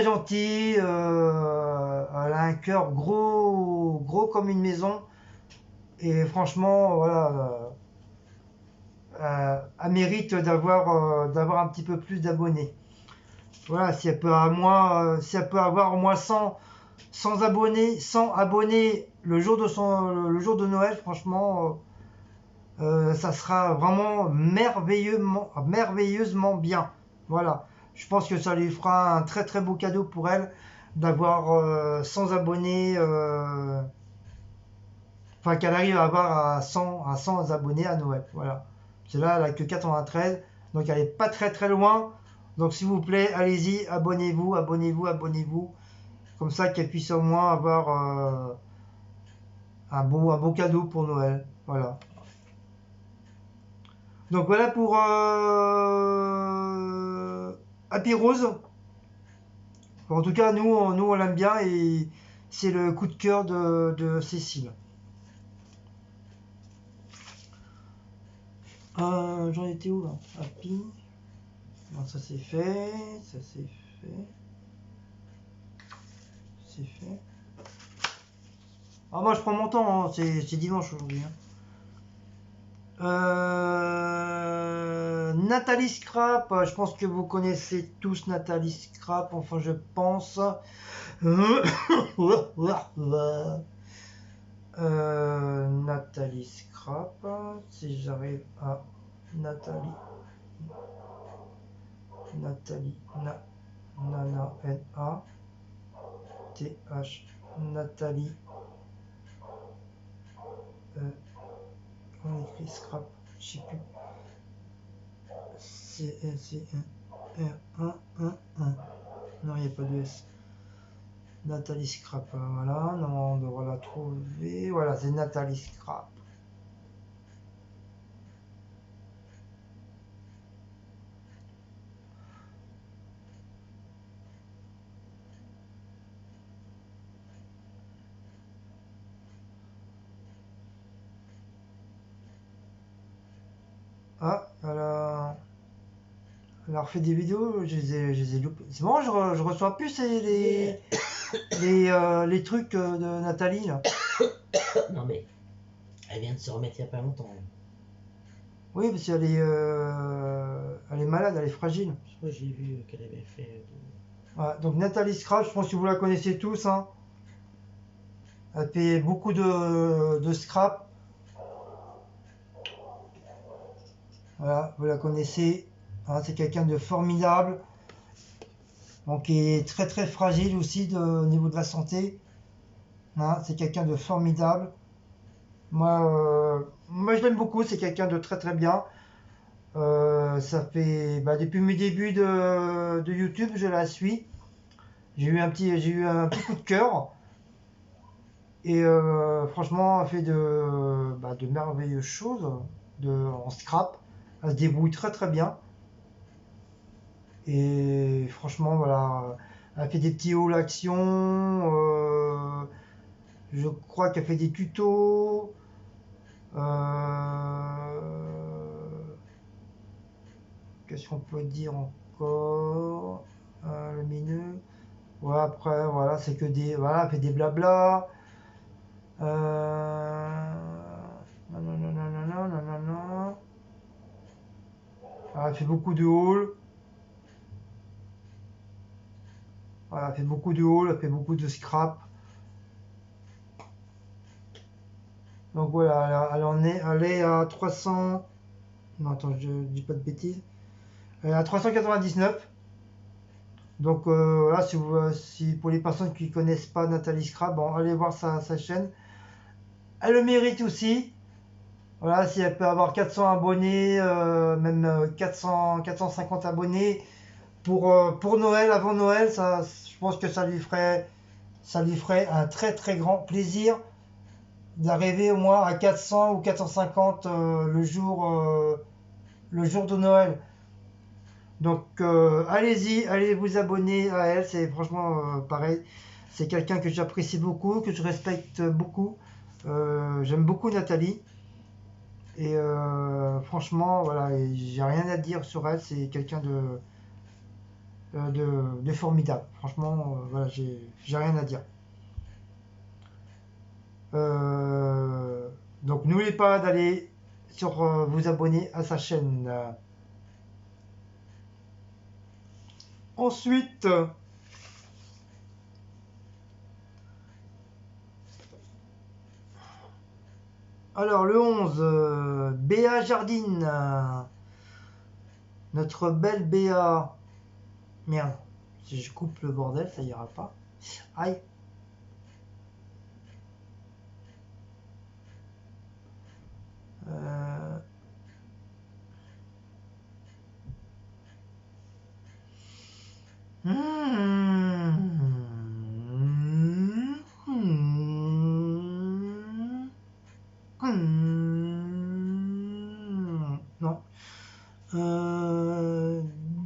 gentil. Elle a un cœur gros, gros comme une maison. Et franchement, voilà, elle mérite d'avoir un petit peu plus d'abonnés. Voilà, si elle peut si elle peut avoir au moins 100 abonnés, 100 abonnés le jour de Noël, franchement, ça sera vraiment merveilleusement bien. Voilà. Je pense que ça lui fera un très très beau cadeau pour elle d'avoir 100 abonnés. Enfin, qu'elle arrive à avoir à 100 abonnés à Noël. Voilà. C'est là, elle a que 93. Donc elle n'est pas très très loin. Donc s'il vous plaît, allez-y, abonnez-vous, abonnez-vous, abonnez-vous. Comme ça qu'elle puisse au moins avoir un beau cadeau pour Noël. Voilà. Donc voilà pour Happy Rose. En tout cas, nous on l'aime bien et c'est le coup de cœur de Cécile. J'en étais où là? Happy. Non, ça c'est fait. Ça c'est fait. C'est fait. Ah, moi je prends mon temps, hein. C'est dimanche aujourd'hui, hein. Nathalie Scrap, je pense que vous connaissez tous Nathalie Scrap, enfin je pense. Nathalie Scrap, si j'arrive à Nathalie, Nana, N-A-T-H, Nathalie, on écrit Scrap, je sais plus. C-R-1-1-1. Non, il n'y a pas de S. Nathalie Scrap, voilà, non, on devra la trouver. Voilà, c'est Nathalie Scrap. Ah, elle a refait des vidéos, je les ai loupées. C'est bon, je reçois plus les trucs de Nathalie là. Non mais, elle vient de se remettre il y a pas longtemps. Oui, parce qu'elle elle est malade, elle est fragile. Moi j'ai vu qu'elle avait fait. Voilà, donc Nathalie Scrap, je pense que vous la connaissez tous, hein. Elle fait beaucoup de scrap. Voilà, vous la connaissez. Hein, c'est quelqu'un de formidable. Donc, il est très très fragile aussi au niveau de la santé. Hein, c'est quelqu'un de formidable. Moi je l'aime beaucoup. C'est quelqu'un de très très bien. Ça fait depuis mes débuts de YouTube, je la suis. J'ai eu un petit coup de cœur. Et franchement, elle fait de merveilleuses choses en scrap. Elle se débrouille très très bien. Et franchement, voilà. Elle fait des petits hauls action. Je crois qu'elle fait des tutos. Qu'est-ce qu'on peut dire encore? Le menu. Ouais, après, voilà, c'est que des. Voilà, elle fait des blabla. Nanana, nanana. Elle fait beaucoup de hauls. Voilà, elle fait beaucoup de hauls, elle fait beaucoup de scrap. Donc voilà, elle est à 300. Non, attends, je dis pas de bêtises. Elle est à 399. Donc là, si pour les personnes qui connaissent pas Nathalie Scrap, bon, allez voir sa chaîne. Elle le mérite aussi. Voilà, si elle peut avoir 400 abonnés, même 450 abonnés pour Noël, avant Noël, ça, je pense que ça lui ferait un très très grand plaisir d'arriver au moins à 400 ou 450 le jour de Noël. Donc allez-y, allez vous abonner à elle, c'est franchement pareil. C'est quelqu'un que j'apprécie beaucoup, que je respecte beaucoup. J'aime beaucoup Nathalie. Et franchement, voilà, j'ai rien à dire sur elle, c'est quelqu'un de formidable. Franchement, voilà, j'ai rien à dire. Donc n'oubliez pas d'aller vous abonner à sa chaîne. Ensuite, alors le 11, Béa Jardine. Notre belle Béa. Merde, si je coupe le bordel, ça ira pas. Aïe. Non.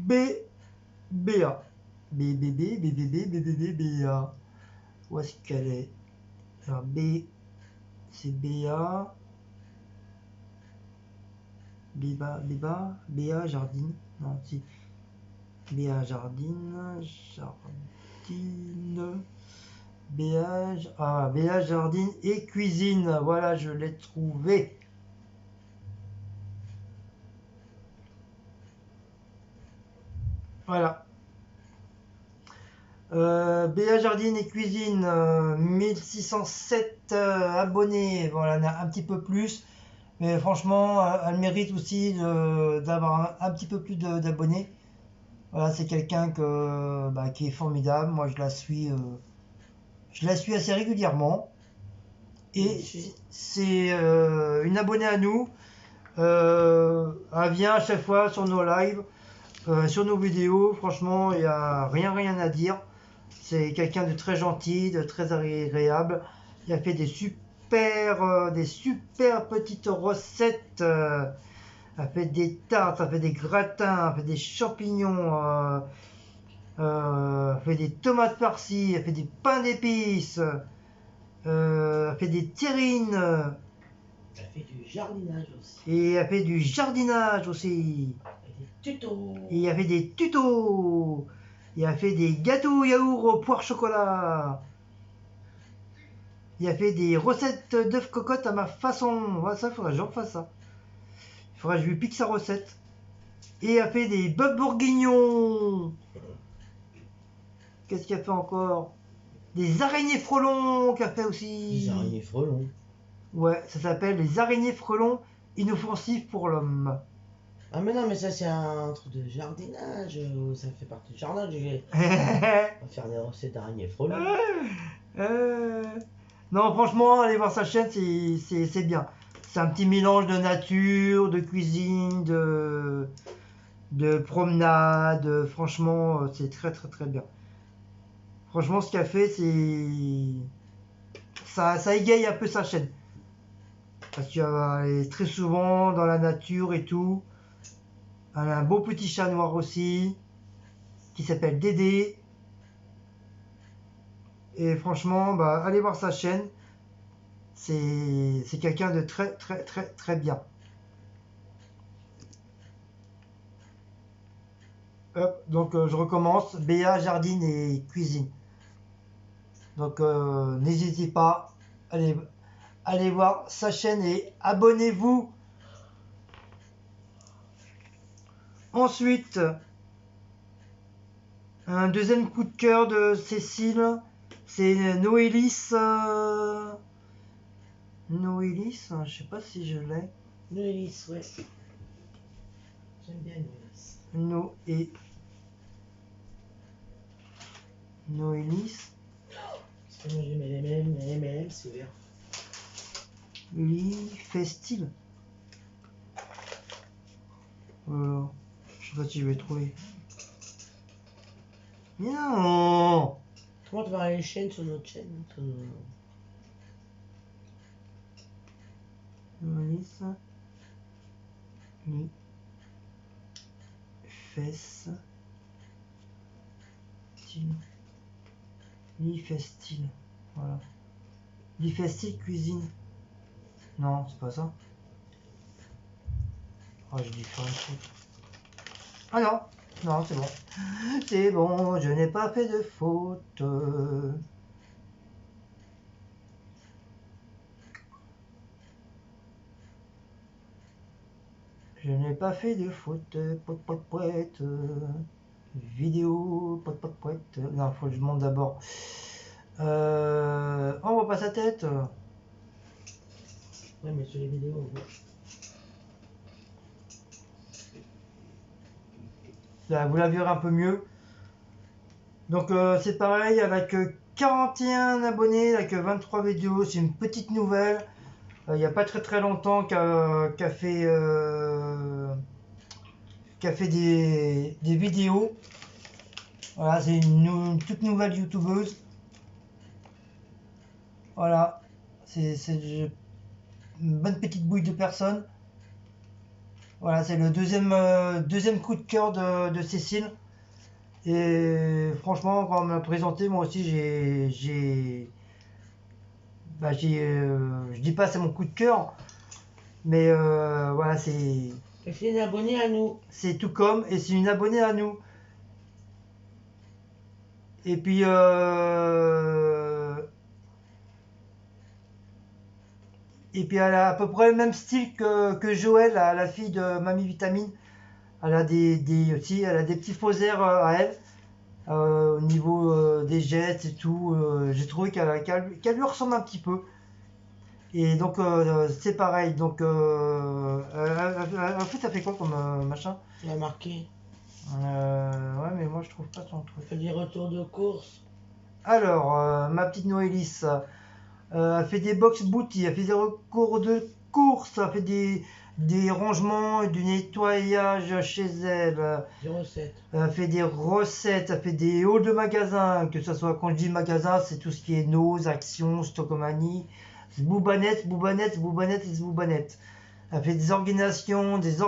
B. Béa. B, B, B, B, B, B, B, B, B, Béa. Où est-ce qu'elle est? Alors B, c'est Béa. Béa Jardine. Non, si. Béa Jardine. Béa Jardine et cuisine. Voilà, je l'ai trouvé. Voilà. Béa Jardine et cuisine, 1607 abonnés. Voilà, on a un petit peu plus. Mais franchement, elle mérite aussi d'avoir un petit peu plus d'abonnés. Voilà, c'est quelqu'un qui est formidable. Moi, je la suis assez régulièrement. Et c'est une abonnée à nous. Elle vient à chaque fois sur nos lives, sur nos vidéos. Franchement, il n'y a rien à dire. C'est quelqu'un de très gentil, de très agréable. Il a fait des super petites recettes. Elle fait des tartes, elle fait des gratins, elle fait des champignons, elle fait des tomates farcies, elle fait des pains d'épices, elle fait des terrines. Elle fait du jardinage aussi. Et elle fait du jardinage aussi. Et des tutos. Et elle fait des tutos. Et elle fait des gâteaux yaourt au poire chocolat. Il a fait des recettes d'œufs cocottes à ma façon. Ouais, ça, il faudrait que j'en fasse ça. Il faudrait que je lui pique sa recette. Et il a fait des bœufs bourguignons. Qu'est-ce qu'il a fait encore? Des araignées frelons qu'il a fait aussi. Des araignées frelons. Ouais, ça s'appelle les araignées frelons inoffensifs pour l'homme. Ah mais non, mais ça c'est un truc de jardinage, ça fait partie du jardin. On va faire des recettes d'araignées frelons. Non, franchement, allez voir sa chaîne, c'est bien. C'est un petit mélange de nature, de cuisine, de promenade. Franchement, c'est très très très bien. Franchement, ce qu'elle fait, ça égaye un peu sa chaîne. Parce qu'elle est très souvent dans la nature et tout. Elle a un beau petit chat noir aussi, qui s'appelle Dédé. Et franchement, bah, allez voir sa chaîne. C'est quelqu'un de très bien. Hop, donc je recommence. Béa, jardine et cuisine. Donc n'hésitez pas. Allez voir sa chaîne et abonnez-vous. Ensuite, un deuxième coup de cœur de Cécile, c'est Noélis. Noélis, je sais pas si je l'ai. Noélis, ouais. J'aime bien Noélis. Noélis. Parce que moi j'aime les MLM, c'est ouvert. Lifestyle. Voilà. Je sais pas si je vais trouver. Non. Comment tu vas les chaînes sur notre chaîne Noélis. Fesses. Lifestyle. Voilà. Lifestyle cuisine. Non, c'est pas ça. Oh, j'ai dû faire un truc. Ah non, non, c'est bon. C'est bon, je n'ai pas fait de faute. Je n'ai pas fait de faute. Poète. Vidéo. Poète. Non, faut que je monte d'abord. On voit pas sa tête. Ouais, mais sur les vidéos, on voit. Là, vous la verrez un peu mieux. Donc c'est pareil avec 41 abonnés, avec 23 vidéos. C'est une petite nouvelle. Il n'y a pas très longtemps qu'a fait des vidéos. Voilà, c'est une toute nouvelle youtubeuse. Voilà, c'est une bonne petite bouille de personnes. Voilà, c'est le deuxième coup de cœur de Cécile. Et franchement, quand on me l'a présenté, moi aussi, je dis pas c'est mon coup de cœur, mais voilà, C'est une abonnée à nous. c'est tout comme, et c'est une abonnée à nous. Et puis elle a à peu près le même style que Joël, la fille de Mamie Vitamine. Elle a aussi, elle a des petits faux airs à elle. Au niveau des gestes et tout, j'ai trouvé qu'elle lui ressemble un petit peu. Et donc c'est pareil. Donc en fait, ça fait quoi comme machin? Tu l'as marqué. Ouais, mais moi je trouve pas son truc. Fait des retours de course. Alors, ma petite Noélis, elle fait des box booty, elle fait des recours de course, elle fait des rangements et du nettoyage chez elle. Des recettes. Elle fait des recettes, elle fait des hauls de magasin, que ce soit quand je dis magasin, c'est tout ce qui est Nose, Action, Stockomanie, Zboubanette. Elle fait des organisations, des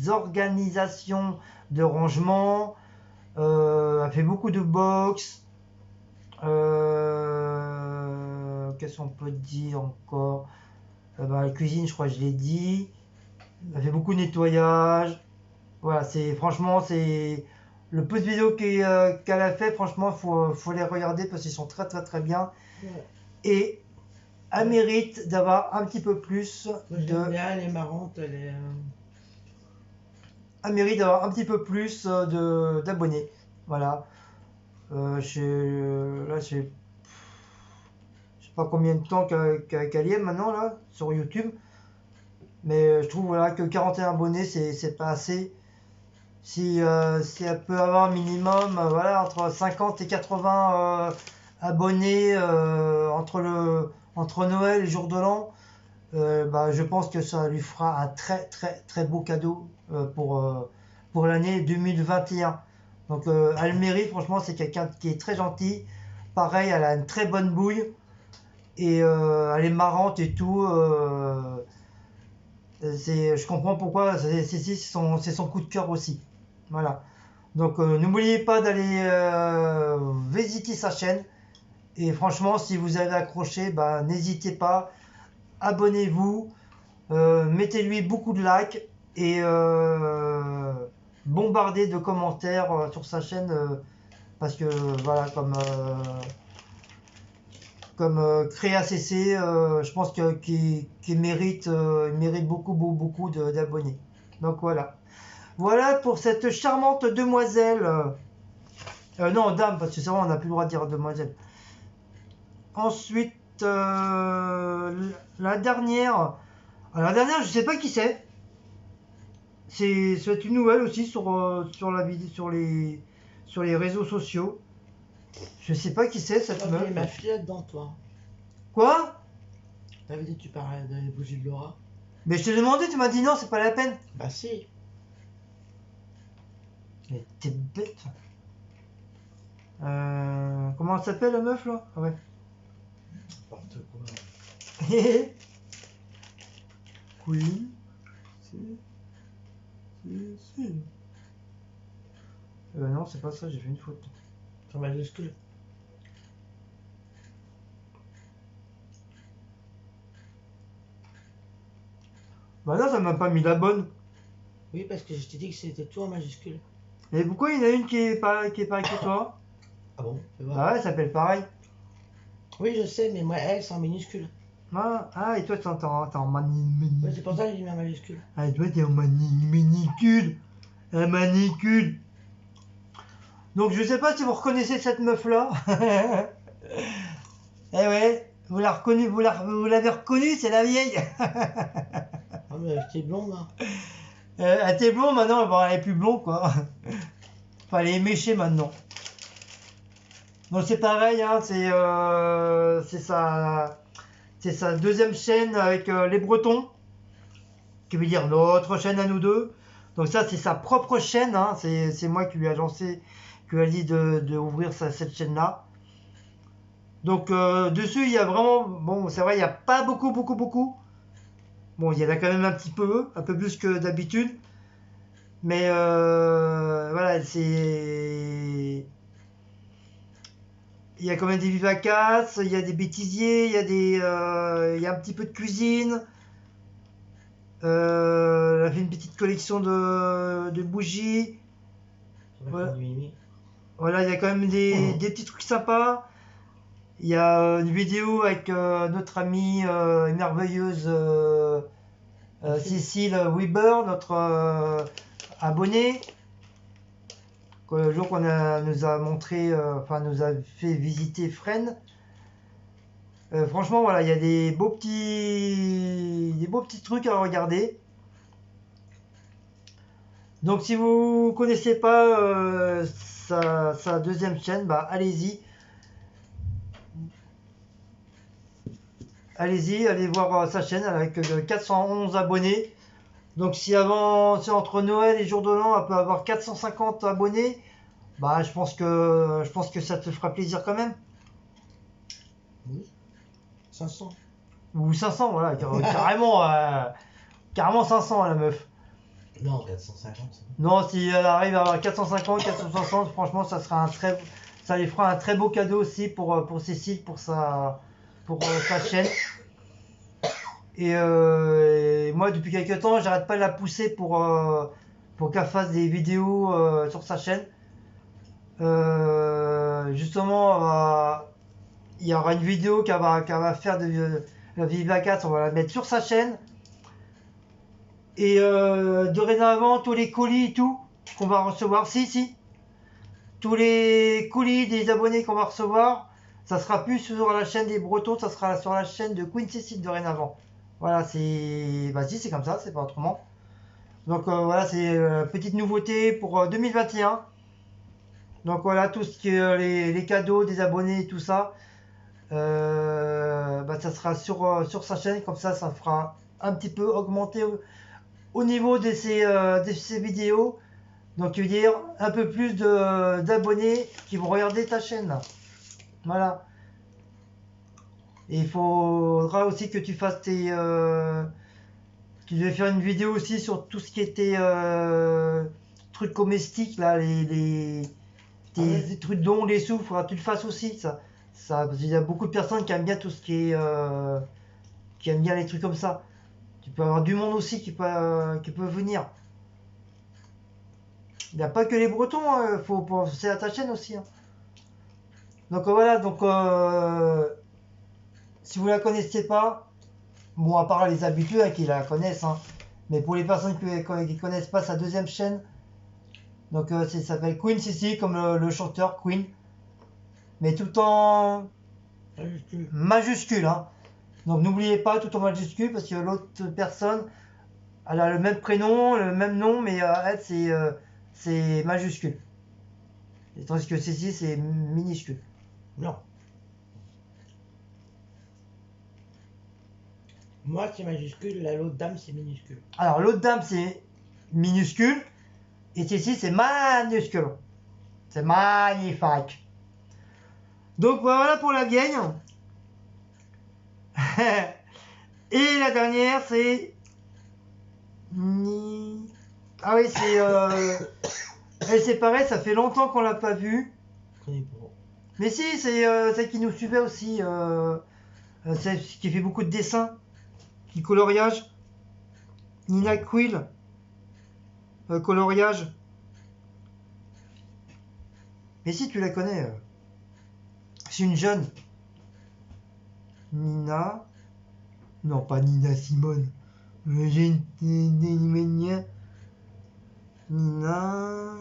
organisations de rangement, elle fait beaucoup de box. Qu'est-ce qu'on peut dire encore? La cuisine, je crois que je l'ai dit. Elle fait beaucoup de nettoyage. Voilà, franchement, c'est le peu de vidéos qu'elle a fait. Franchement, faut les regarder parce qu'ils sont très bien. Ouais. Et elle mérite d'avoir un petit peu plus Moi, j'aime bien, elle est marrante, elle mérite d'avoir un petit peu plus d'abonnés. Voilà. Là, je sais pas combien de temps qu'elle y est maintenant là sur YouTube. Mais je trouve voilà, que 41 abonnés, c'est pas assez. Si elle peut avoir un minimum voilà, entre 50 et 80 abonnés entre Noël et le jour de l'an, je pense que ça lui fera un très beau cadeau pour l'année 2021. Donc elle mérite, franchement, c'est quelqu'un qui est très gentil. Pareil, elle a une très bonne bouille et elle est marrante et tout. Je comprends pourquoi c'est son coup de cœur aussi. Voilà. Donc n'oubliez pas d'aller visiter sa chaîne Et franchement, si vous avez accroché, bah, n'hésitez pas, abonnez-vous, mettez-lui beaucoup de likes et bombardez de commentaires sur sa chaîne parce que voilà, comme Créa CC, je pense qu'il mérite, il mérite beaucoup d'abonnés. Donc voilà. Voilà pour cette charmante demoiselle. Non, dame, parce que c'est vrai, on n'a plus le droit de dire demoiselle. Ensuite, la dernière. Alors, la dernière, je sais pas qui c'est. C'est une nouvelle aussi sur la vidéo, sur les réseaux sociaux. Je sais pas qui c'est cette T'as meuf. mis ma fille là-dedans, toi. Quoi? T'avais dit que tu parlais des bougies de Laura. Mais je t'ai demandé, tu m'as dit non, c'est pas la peine. Bah si. Mais t'es bête. Comment elle s'appelle la meuf là? Ah ouais. N'importe quoi. Queen. Si. Non, c'est pas ça, j'ai fait une faute. En majuscule. Bah non, ça m'a pas mis la bonne. Oui, parce que je t'ai dit que c'était tout en majuscule. Mais pourquoi il y en a une qui est pareille que toi? Ah bon? Fais voir. Bah ouais, elle s'appelle pareil. Oui, je sais, mais moi, elle, c'est en minuscule. Ah, et toi, t'es en Ouais, c'est pour ça que j'ai mis en majuscule. Ah, et toi, t'es en manicule. Un manicule. Donc, je sais pas si vous reconnaissez cette meuf-là. Eh ouais, vous l'avez reconnue, c'est la vieille. Ah, mais t'es blonde, hein. Elle était blonde maintenant, bon, elle est plus blonde, quoi. Enfin, elle est méchée maintenant. Donc, c'est pareil, hein, c'est sa deuxième chaîne avec les Bretons, qui veut dire notre chaîne à nous deux. Donc ça, c'est sa propre chaîne, hein. C'est moi qui lui a lancé, qui lui a dit de ouvrir cette chaîne-là. Donc dessus, il y a vraiment, bon, c'est vrai, il n'y a pas beaucoup. Bon, il y en a quand même un peu plus que d'habitude. Mais voilà, il y a quand même des vivaces, il y a des bêtisiers, il y a un petit peu de cuisine. Elle a fait une petite collection de bougies. Voilà. Voilà, il y a quand même des petits trucs sympas. Il y a une vidéo avec notre amie merveilleuse Cécile Weber, notre abonnée. Le jour qu'on nous a montré, nous a fait visiter Fresnes. Franchement, voilà, il y a des beaux petits trucs à regarder. Donc, si vous connaissez pas sa deuxième chaîne, bah allez-y. Allez-y, allez voir sa chaîne avec 411 abonnés. Donc, si entre Noël et jour de l'an, elle peut avoir 450 abonnés, bah je pense que ça te fera plaisir quand même. Oui. 500. Ou 500, voilà, carrément 500 la meuf. Non, 450. Non, si elle arrive à avoir 450, 460, franchement, ça lui fera un très beau cadeau aussi pour Cécile, pour sa chaîne. Et moi, depuis quelques temps, j'arrête pas de la pousser pour qu'elle fasse des vidéos sur sa chaîne. Justement, il y aura une vidéo qu'elle va faire de la Viva 4, on va la mettre sur sa chaîne. Et dorénavant, tous les colis et tout qu'on va recevoir, tous les colis des abonnés qu'on va recevoir, ça sera plus sur la chaîne des Bretons, ça sera sur la chaîne de Queen Cécile dorénavant. Voilà, c'est comme ça, c'est pas autrement. Donc voilà, c'est petite nouveauté pour 2021. Donc voilà, tout ce qui est les cadeaux des abonnés et tout ça, ça sera sur sa chaîne, comme ça fera un petit peu augmenter au niveau de ces vidéos. Donc, tu veux dire un peu plus d'abonnés qui vont regarder ta chaîne. Voilà. Et il faudra aussi que tu fasses tu devais faire une vidéo aussi sur tout ce qui était trucs comestiques, là, les trucs dont les sous, faudra que tu le fasses aussi, ça. Ça, parce qu'il y a beaucoup de personnes qui aiment bien tout ce qui aiment bien les trucs comme ça. Tu peux avoir du monde aussi qui peut venir. Il n'y a pas que les Bretons, hein, faut penser à ta chaîne aussi, hein. Donc voilà, donc si vous la connaissez pas, bon à part les habitués hein, qui la connaissent, hein, mais pour les personnes qui connaissent pas sa deuxième chaîne, donc ça s'appelle Queen CC comme le chanteur Queen, mais tout en majuscule, hein. Donc n'oubliez pas tout en majuscule parce que l'autre personne, elle a le même prénom, le même nom, mais elle c'est majuscule. Et tandis que CC c'est minuscule. Non. Moi, c'est majuscule, l'autre dame, c'est minuscule. Alors l'autre dame c'est minuscule et CC c'est minuscule. C'est magnifique. Donc voilà pour la vieille. Et la dernière c'est ah oui c'est elle c'est pareil, ça fait longtemps qu'on l'a pas vue. Je connais pas. Mais si, c'est celle qui nous suivait aussi, celle qui fait beaucoup de dessins, qui coloriage. Nina Quill, coloriage. Mais si, tu la connais. C'est une jeune. Nina. Non, pas Nina Simone. J'ai une. Nina.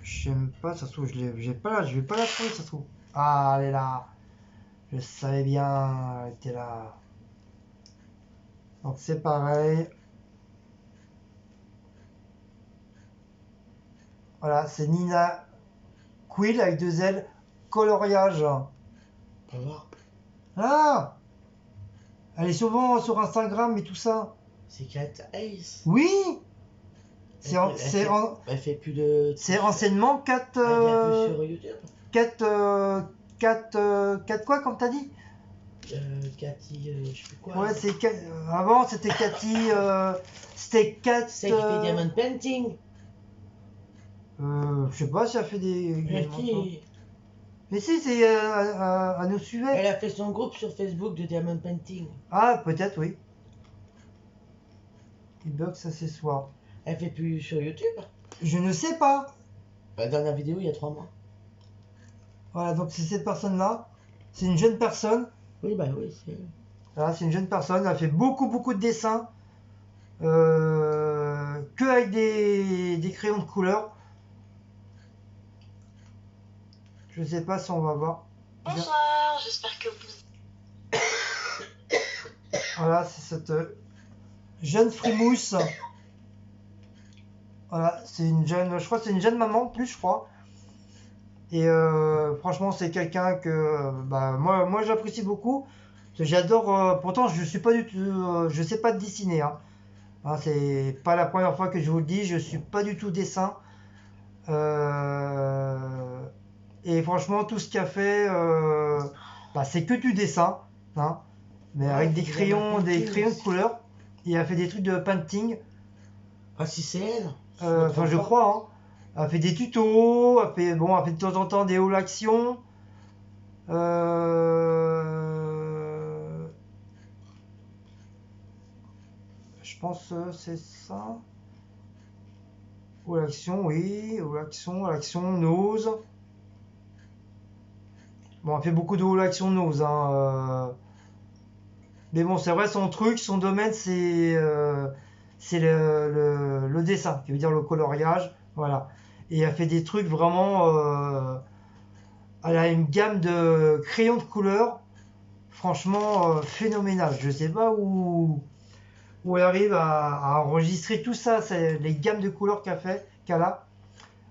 J'aime pas, ça se trouve, je vais pas la trouver, ça se trouve. Ah, elle est là. Je savais bien, elle était là. Donc c'est pareil. Voilà, c'est Nina Quill avec 2 L, coloriage. On va voir. Ah, elle est souvent sur Instagram et tout ça. C'est Cat Ace. Oui. Elle fait plus de. C'est enseignement 4. Elle vient plus sur YouTube. 4 quoi, comme t'as dit? Cathy, je sais plus quoi. Ouais, c'est avant c'était Cathy. C'était 4. C'est qui fait Diamond Painting. Je sais pas si elle fait des. Qui... Mais si, c'est. Elle nous suivait. Elle a fait son groupe sur Facebook de Diamond Painting. Ah, peut-être, oui. Il bug accessoire. Elle fait plus sur YouTube. Je ne sais pas. La dernière vidéo, il y a 3 mois. Voilà, donc c'est cette personne-là. C'est une jeune personne. Oui, bah oui, c'est. Voilà, c'est une jeune personne. Elle fait beaucoup de dessins. Que avec des crayons de couleur. Je sais pas si on va voir. Bonsoir, j'espère que vous... Voilà, c'est cette jeune frimousse. Voilà, c'est une jeune, je crois que c'est une jeune maman, plus je crois. Et franchement, c'est quelqu'un que bah, moi j'apprécie beaucoup. J'adore, pourtant je suis pas du tout, je sais pas dessiner. Hein. Hein, c'est pas la première fois que je vous le dis, je suis pas du tout dessin. Et franchement, tout ce qu'il a fait, bah, c'est que du dessin. Hein. Mais Ouais, avec des c'est crayons bien de couleur. Il a fait des trucs de painting. Ah, si c'est elle. Enfin, je crois. Hein. Elle a fait des tutos. Elle fait de temps en temps des hauls actions. Je pense que c'est ça. Hall action, oui. Hall action, nose. Bon, elle fait beaucoup de hall action nose. Hein. Mais bon, c'est vrai, son truc, son domaine, c'est le dessin, qui veut dire le coloriage. Voilà. Et elle fait des trucs vraiment. Elle a une gamme de crayons de couleur, franchement phénoménale. Je sais pas où elle arrive à enregistrer tout ça, c'est les gammes de couleurs qu'elle a.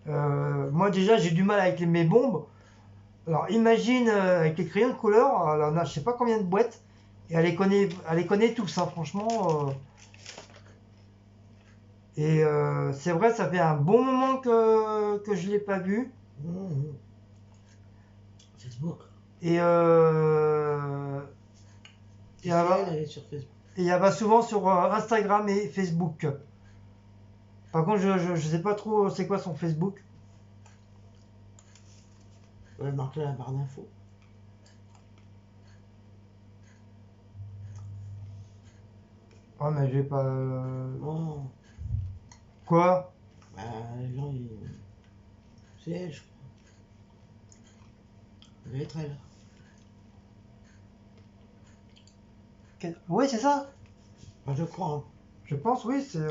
Moi, déjà, j'ai du mal avec mes bombes. Alors, imagine avec les crayons de couleur, elle en a je sais pas combien de boîtes. Et elle les connaît tous, hein, franchement. Et c'est vrai, ça fait un bon moment que je ne l'ai pas vue. Facebook. Et elle est sur Facebook. va souvent sur Instagram et Facebook. Par contre, je sais pas trop c'est quoi son Facebook. Elle marque là la barre d'infos. Oh, mais je vais pas. Non. Quoi? Bah, les gens, c'est elle, je crois. Ça doit être elle. Oui, c'est ça. Enfin, je crois. Hein. Je pense, oui, c'est.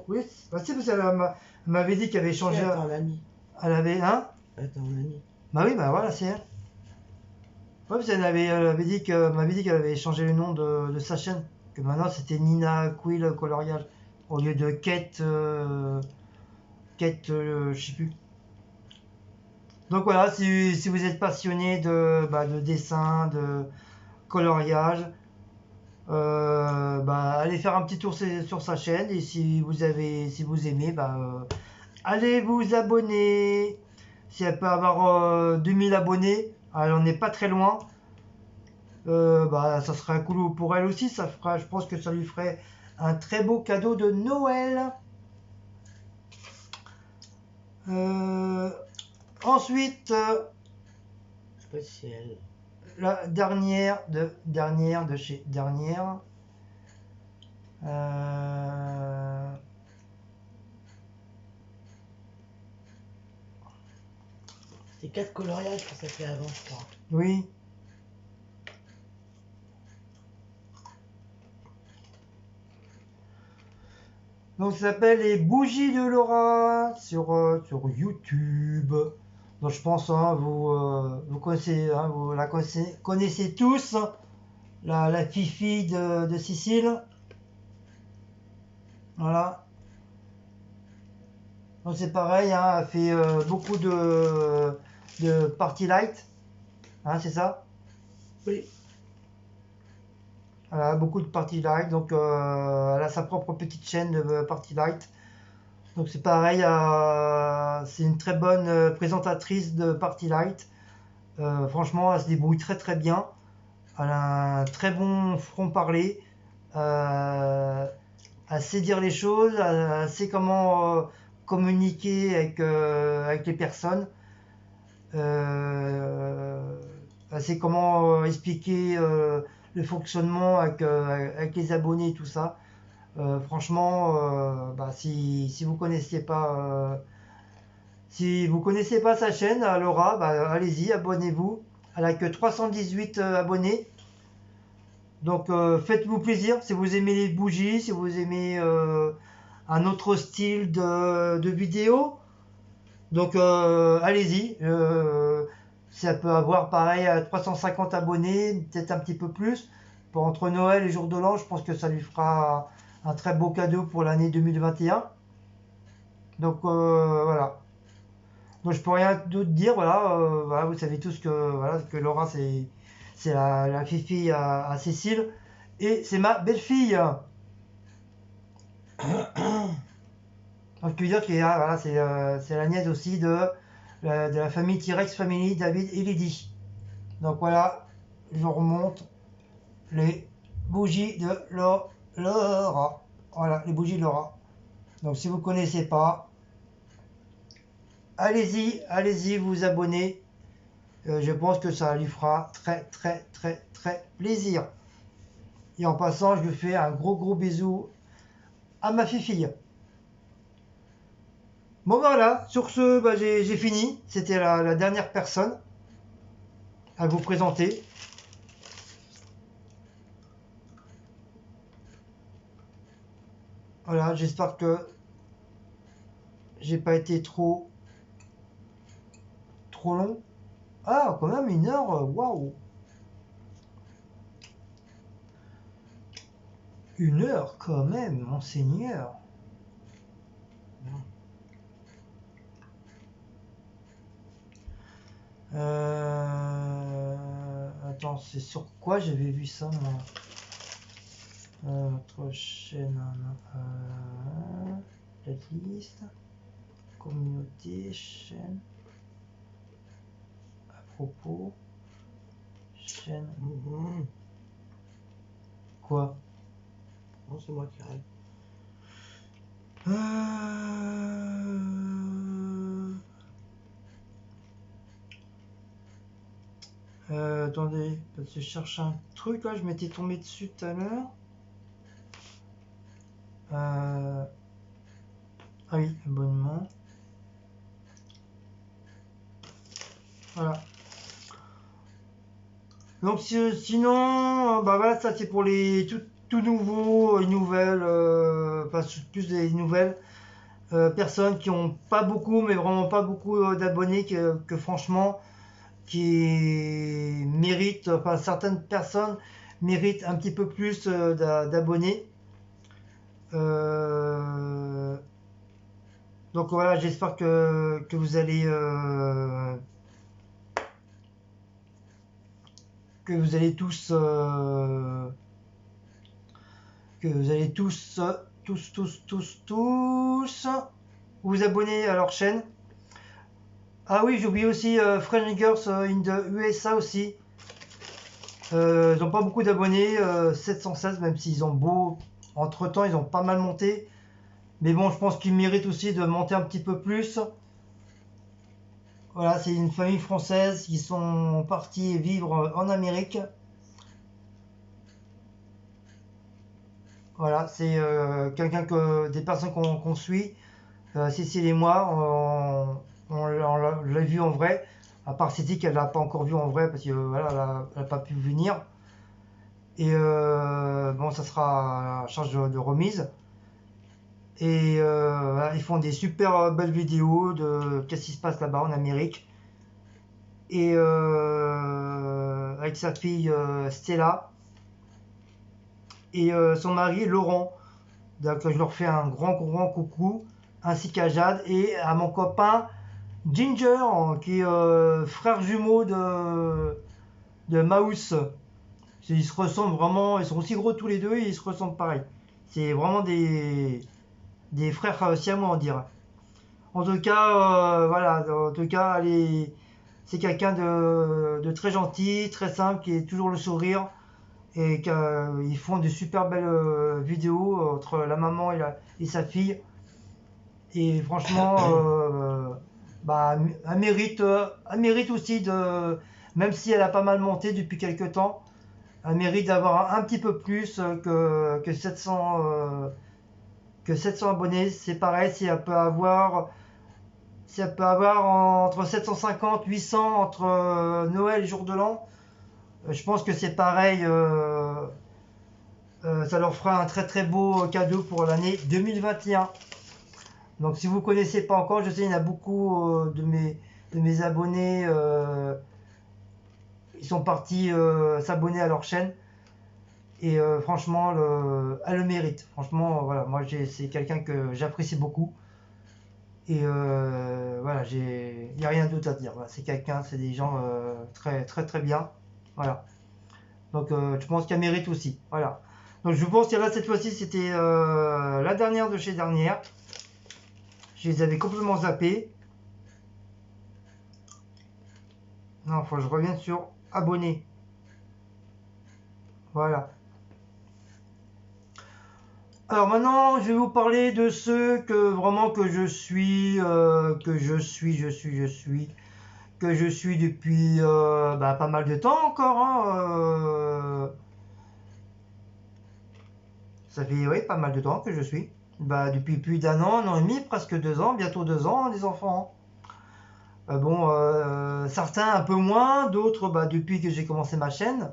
Oui, bah, si, parce qu'elle m'avait dit qu'elle avait changé. Si, attends, l'ami. Elle avait. Hein? Attends, l'ami. Bah oui, bah voilà, c'est elle. Ouais, parce qu'elle m'avait dit qu'elle avait changé le nom de sa chaîne. Que maintenant c'était Nina Quill Coloriage. Au lieu de Kate. Kate, je sais plus. Donc voilà, si vous êtes passionné de dessin, de coloriage, allez faire un petit tour sur sa chaîne. Et si vous aimez, allez vous abonner. Si elle peut avoir 2000 abonnés, elle en est pas très loin. Ça serait cool pour elle aussi. Je pense que ça lui ferait un très beau cadeau de Noël. Ensuite, Je sais pas si c'est elle. la dernière de chez dernière. C'est 4 coloriages que ça fait avant, je crois. Oui. Donc ça s'appelle les bougies de Laura sur YouTube. Donc je pense vous connaissez vous la connaissez tous la Fifi de Sicile. Voilà. Donc c'est pareil, hein, elle fait beaucoup de party light, hein, c'est ça? Oui. Elle a beaucoup de party light, donc elle a sa propre petite chaîne de party light. Donc c'est pareil, c'est une très bonne présentatrice de party light. Franchement, elle se débrouille très très bien. Elle a un très bon front parler. Euh, Elle sait dire les choses, elle sait comment communiquer avec les personnes. Euh, Elle sait comment expliquer le fonctionnement avec les abonnés et tout ça. Franchement, si vous connaissez pas sa chaîne, Laura, allez-y, abonnez-vous. Elle a que 318 abonnés. Donc faites-vous plaisir si vous aimez les bougies, si vous aimez un autre style de vidéo. Donc allez-y. Ça peut avoir pareil à 350 abonnés, peut-être un petit peu plus. Pour entre Noël et Jour de l'An, je pense que ça lui fera un très beau cadeau pour l'année 2021. Donc voilà. Donc je peux rien d'autre dire. Voilà, vous savez tous que Laura c'est la fifi à Cécile et c'est ma belle-fille. Donc je peux dire que voilà, c'est la nièce aussi de la famille T-Rex Family, David et Lydie. Donc voilà, je remonte les bougies de Laura. Voilà, les bougies de Laura. Donc si vous ne connaissez pas, allez-y, vous abonner. Je pense que ça lui fera très très très très plaisir. Et en passant, je lui fais un gros bisou à ma fille. Bon voilà, sur ce, j'ai fini. C'était la dernière personne à vous présenter. Voilà, j'espère que j'ai pas été trop long. Ah, quand même 1 heure, waouh! 1 heure quand même, monseigneur. Attends, c'est sur quoi j'avais vu ça, moi? Notre chaîne, playlist, communauté, chaîne, à propos, chaîne. Quoi? Non, c'est moi qui rêve. Attendez, parce que je cherche un truc là, je m'étais tombé dessus tout à l'heure. Ah oui, abonnement. Voilà. Donc sinon, bah voilà, ça c'est pour les tout nouveaux, nouvelles, enfin plus des nouvelles personnes qui ont pas beaucoup, mais vraiment pas beaucoup d'abonnés, que franchement, qui méritent, enfin certaines personnes méritent un petit peu plus d'abonnés. Donc voilà, j'espère que vous allez tous vous abonner à leur chaîne. Ah oui, j'ai oublié aussi French Girls in the USA aussi. Ils n'ont pas beaucoup d'abonnés, 716, même s'ils ont beau. Entre temps, ils ont pas mal monté. Mais bon, je pense qu'ils méritent aussi de monter un petit peu plus. Voilà, c'est une famille française qui sont partis vivre en Amérique. Voilà, c'est des personnes qu'on suit. Cécile et moi, on l'a vu en vrai. À part Cécile qu'elle l'a pas encore vu en vrai parce que voilà, elle n'a pas pu venir. Et bon, ça sera à charge de remise. Et voilà, ils font des super belles vidéos de qu'est-ce qui se passe là-bas en Amérique. Et avec sa fille Stella et son mari Laurent. Donc je leur fais un grand coucou, ainsi qu'à Jade et à mon copain Ginger, qui est frère jumeau de Mouse. Ils se ressemblent vraiment, ils sont aussi gros tous les deux et ils se ressemblent pareil. C'est vraiment des frères siamois, on dirait. En tout cas, voilà, en tout cas, c'est quelqu'un de très gentil, très simple, qui est toujours le sourire. Et qu'ils font de super belles vidéos entre la maman et sa fille. Et franchement, bah, elle mérite aussi même si elle a pas mal monté depuis quelques temps, elle mérite d'avoir un petit peu plus que 700 abonnés. C'est pareil, si elle peut avoir entre 750 800 entre Noël et jour de l'an, je pense que c'est pareil. Ça leur fera un très très beau cadeau pour l'année 2021. Donc si vous ne connaissez pas encore, je sais qu'il y en a beaucoup de mes abonnés, ils sont partis s'abonner à leur chaîne. Et franchement, elle le mérite. Franchement, voilà, moi c'est quelqu'un que j'apprécie beaucoup. Et voilà, il n'y a rien d'autre à dire. Voilà, c'est des gens très très très bien. Voilà. Donc je pense qu'elle mérite aussi. Voilà. Donc je pense que là cette fois-ci c'était la dernière de chez dernière. Je les avais complètement zappés. Non, faut que je revienne sur abonnés. Voilà. Alors maintenant, je vais vous parler de ceux que vraiment que je suis depuis bah, pas mal de temps encore. Hein, ça fait oui, pas mal de temps que je suis. Bah, depuis plus d'un an et demi, presque 2 ans, bientôt 2 ans, les enfants. Bon, certains un peu moins, d'autres bah, depuis que j'ai commencé ma chaîne.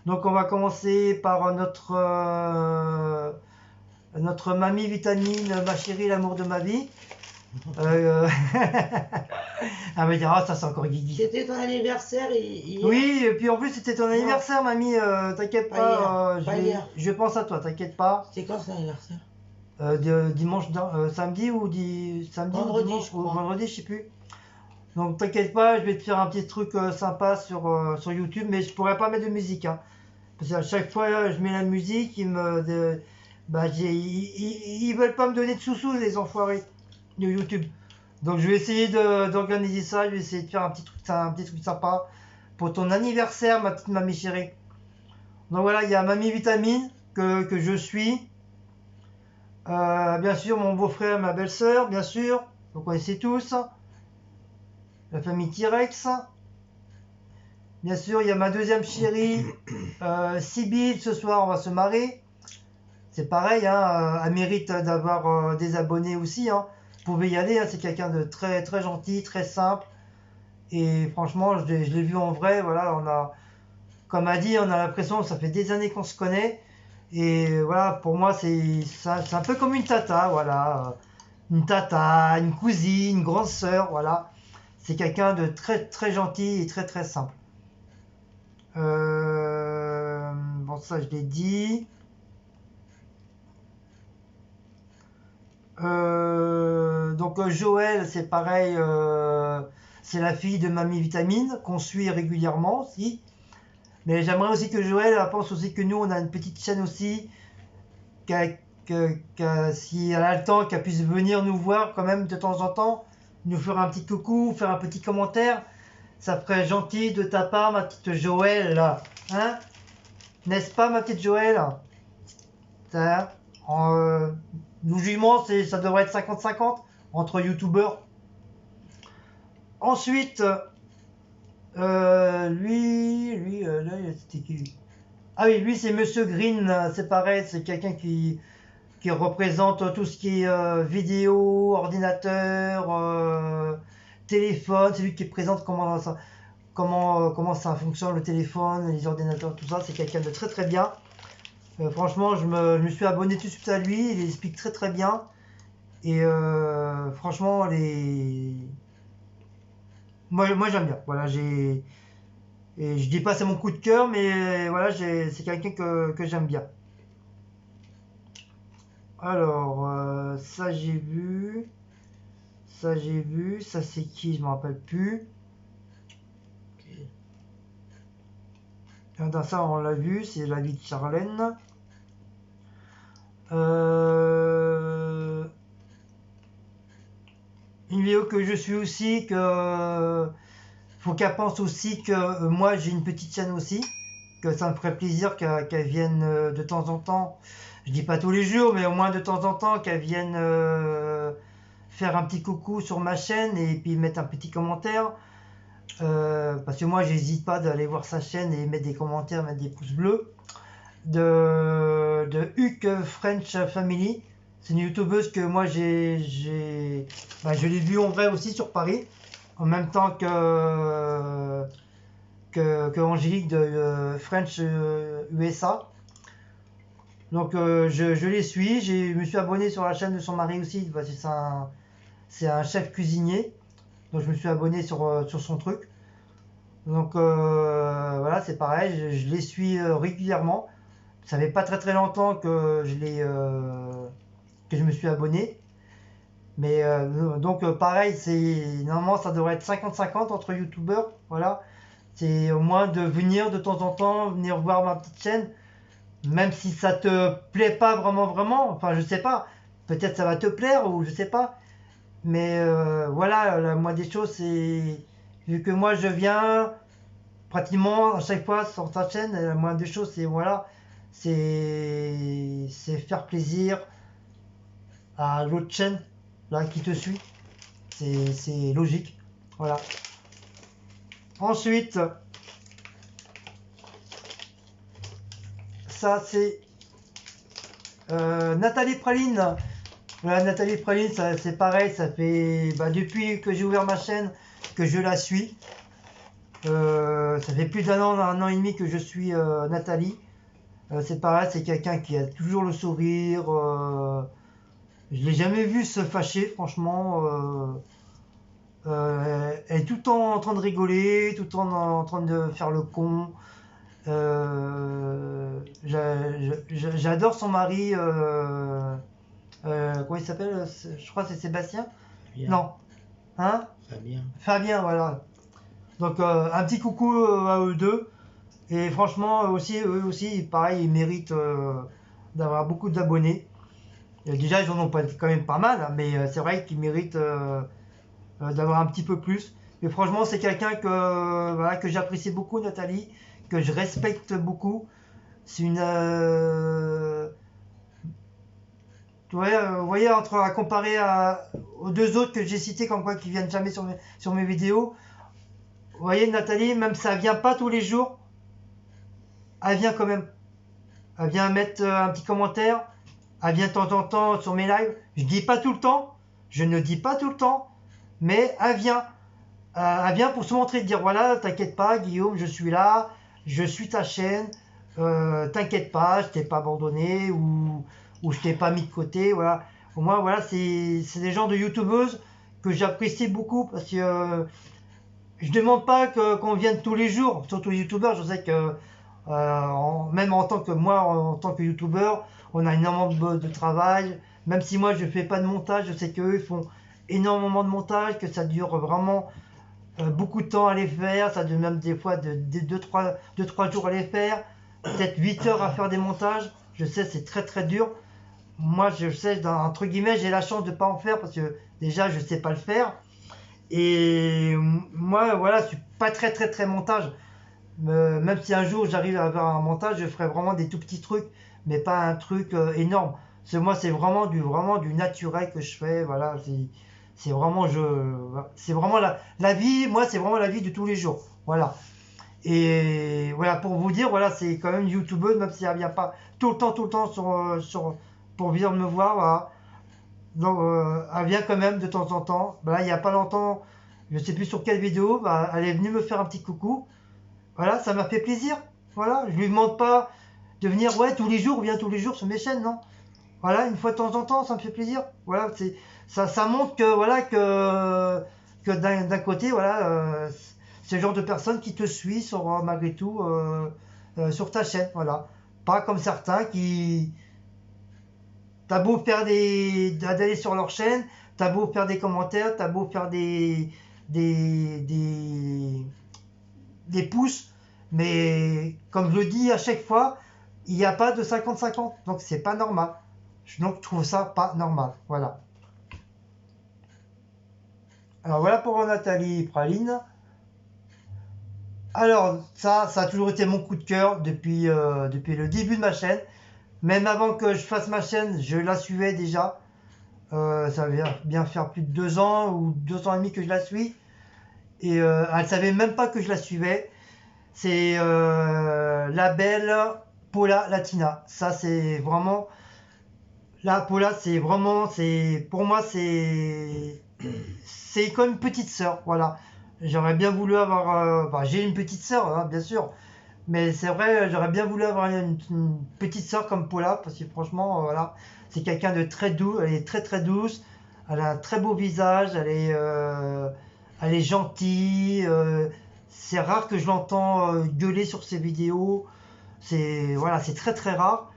Donc on va commencer par notre mamie vitamine, ma chérie, l'amour de ma vie. Elle va dire, ah ça c'est encore Guigui. C'était ton anniversaire hier. Oui, et puis en plus c'était ton anniversaire, mamie, t'inquiète pas, hier. je pense à toi, t'inquiète pas. C'est quand ton anniversaire? Dimanche, samedi ou samedi vendredi, ou dimanche, je crois. ou vendredi, je sais plus. Donc t'inquiète pas, je vais te faire un petit truc sympa sur YouTube, mais je pourrais pas mettre de musique, hein. Parce qu'à chaque fois je mets la musique, ils veulent pas me donner de sous-sous, les enfoirés de YouTube. Donc je vais essayer d'organiser ça, je vais essayer de faire un petit truc sympa pour ton anniversaire, ma petite mamie chérie. Donc voilà, il y a Mamie Vitamine que je suis. Bien sûr, mon beau-frère, ma belle-sœur, bien sûr, vous connaissez tous. La famille T-Rex. Bien sûr, il y a ma deuxième chérie, Sibylle, ce soir on va se marrer. c'est pareil, hein, elle mérite d'avoir des abonnés aussi, hein. Vous pouvez y aller, hein, c'est quelqu'un de très, très gentil, très simple. Et franchement, je l'ai vu en vrai, voilà, comme a dit, on a l'impression que ça fait des années qu'on se connaît. Et voilà, pour moi, c'est un peu comme une tata, voilà. Une tata, une cousine, une grande sœur, voilà. C'est quelqu'un de très très gentil et très très simple. Bon, ça je l'ai dit. Donc Joël, c'est pareil, c'est la fille de Mamie Vitamine qu'on suit régulièrement aussi. Mais j'aimerais aussi que Joël elle pense aussi que nous on a une petite chaîne aussi, si elle a le temps, qu'elle puisse venir nous voir quand même de temps en temps, nous faire un petit coucou, faire un petit commentaire. Ça ferait gentil de ta part, ma petite Joël, là. Hein? N'est-ce pas, ma petite Joël? Ça, logiquement, ça devrait être 50-50 entre youtubeurs. Ensuite, là, c'était qui? Ah oui, lui, c'est Monsieur Green, c'est pareil, c'est quelqu'un qui représente tout ce qui est vidéo, ordinateur, téléphone, c'est lui qui présente comment ça fonctionne le téléphone, les ordinateurs, tout ça, c'est quelqu'un de très très bien. Franchement, je me suis abonné tout de suite à lui, il explique très très bien. Et franchement, moi j'aime bien. Voilà, et je dis pas c'est mon coup de cœur, mais voilà, c'est quelqu'un que j'aime bien. Alors, ça j'ai vu. Ça j'ai vu. Ça c'est qui? Je me rappelle plus. Dans ça on l'a vu, c'est la vie de Charlène. Une vidéo que je suis aussi, faut qu'elle pense aussi que moi j'ai une petite chaîne aussi, que ça me ferait plaisir qu'elle vienne de temps en temps, je dis pas tous les jours, mais au moins de temps en temps qu'elle vienne faire un petit coucou sur ma chaîne et puis mettre un petit commentaire. Parce que moi j'hésite pas d'aller voir sa chaîne et mettre des commentaires, mettre des pouces bleus. De Huck French Family. C'est une youtubeuse que moi je l'ai vue en vrai aussi sur Paris, en même temps que Angélique de French USA. Donc je les suis, je me suis abonné sur la chaîne de son mari aussi, parce que c'est un chef cuisinier. Donc je me suis abonné sur son truc. Donc voilà, c'est pareil, je les suis régulièrement. Ça fait pas très très longtemps que je me suis abonné. Mais donc pareil, normalement ça devrait être 50-50 entre youtubeurs. Voilà. C'est au moins de venir de temps en temps, venir voir ma petite chaîne. Même si ça te plaît pas vraiment, enfin je sais pas. Peut-être ça va te plaire ou je sais pas. Mais voilà, la moindre des choses, c'est vu que moi je viens pratiquement à chaque fois sur ta chaîne, la moindre des choses, c'est voilà, c'est faire plaisir à l'autre chaîne là qui te suit. C'est logique. Voilà. Ensuite, ça c'est Nathalie Praline. Voilà, Nathalie Praline, c'est pareil, ça fait depuis que j'ai ouvert ma chaîne que je la suis. Ça fait plus d'un an et demi que je suis Nathalie. C'est pareil, c'est quelqu'un qui a toujours le sourire. Je l'ai jamais vu se fâcher, franchement. Elle est tout le temps en train de rigoler, tout le temps en train de faire le con. J'adore son mari. Comment il s'appelle? Je crois que c'est Sébastien. Fabien. Non. Hein? Fabien. Fabien, voilà. Donc un petit coucou à eux deux. Et franchement, eux aussi, pareil, ils méritent d'avoir beaucoup d'abonnés. Déjà, ils en ont quand même pas mal, hein, mais c'est vrai qu'ils méritent d'avoir un petit peu plus. Mais franchement, c'est quelqu'un voilà, que j'apprécie beaucoup, Nathalie, que je respecte beaucoup. C'est une... vous voyez, à comparer aux deux autres que j'ai cités, comme quoi qui viennent jamais sur mes vidéos. Vous voyez, Nathalie, même si ça vient pas tous les jours, elle vient quand même. Elle vient mettre un petit commentaire, Elle vient de temps en temps sur mes lives. Je dis pas tout le temps. Je ne dis pas tout le temps. Mais elle vient. Elle vient pour se montrer, dire voilà, t'inquiète pas, Guillaume, je suis là. Je suis ta chaîne. T'inquiète pas, je t'ai pas abandonné ou je t'ai pas mis de côté. Voilà. Au moins, voilà, c'est des gens de youtubeuses que j'apprécie beaucoup parce que je demande pas qu'on vienne tous les jours, surtout les youtubeurs. Je sais que même en tant que moi, en tant que youtubeur, on a énormément de travail. Même si moi je fais pas de montage, je sais qu'eux font énormément de montage, que ça dure vraiment beaucoup de temps à les faire. Ça dure même des fois de 2-3 jours à les faire. Peut-être 8 heures à faire des montages. Je sais, c'est très très dur. Moi, je sais, entre guillemets, j'ai la chance de pas en faire parce que déjà, je sais pas le faire. Et moi, voilà, je suis pas très très très montage. Même si un jour j'arrive à avoir un montage, je ferai vraiment des tout petits trucs, mais pas un truc énorme. Moi, c'est vraiment du naturel que je fais. Voilà, c'est vraiment c'est vraiment la vie. Moi, c'est vraiment la vie de tous les jours. Voilà. Et voilà, pour vous dire, voilà, c'est quand même une youtubeuse, même si elle vient pas tout le temps pour venir me voir. Voilà. Donc, elle vient quand même de temps en temps. Bah, là, il y a pas longtemps, je sais plus sur quelle vidéo, bah, elle est venue me faire un petit coucou. Voilà, ça m'a fait plaisir. Voilà, je lui demande pas de venir, ouais, tous les jours, ou bien tous les jours sur mes chaînes, non. Voilà, une fois de temps en temps, ça me fait plaisir. Voilà, ça montre que, voilà, que d'un côté, voilà, c'est le genre de personne qui te suit sur, malgré tout, sur ta chaîne. Voilà. Pas comme certains qui, t'as beau faire d'aller sur leur chaîne, t'as beau faire des commentaires, t'as beau faire des, des, des pouces, mais comme je le dis à chaque fois, il n'y a pas de 50-50, donc c'est pas normal. Donc je trouve ça pas normal, voilà. Alors voilà pour Nathalie Praline. Alors ça a toujours été mon coup de cœur depuis le début de ma chaîne. Même avant que je fasse ma chaîne, je la suivais déjà. Ça va bien faire plus de 2 ans ou 2 ans et demi que je la suis. Et elle savait même pas que je la suivais. C'est la belle Paula Latina. Ça, c'est vraiment. La Paula, c'est vraiment. Pour moi, c'est comme une petite sœur. Voilà. J'aurais bien voulu avoir. J'ai une petite sœur, hein, bien sûr. Mais c'est vrai, j'aurais bien voulu avoir une petite sœur comme Paula. Parce que franchement, voilà. C'est quelqu'un de très doux. Elle est très très douce. Elle a un très beau visage. Elle est gentille. C'est rare que je l'entends gueuler sur ses vidéos. Voilà, c'est très très rare.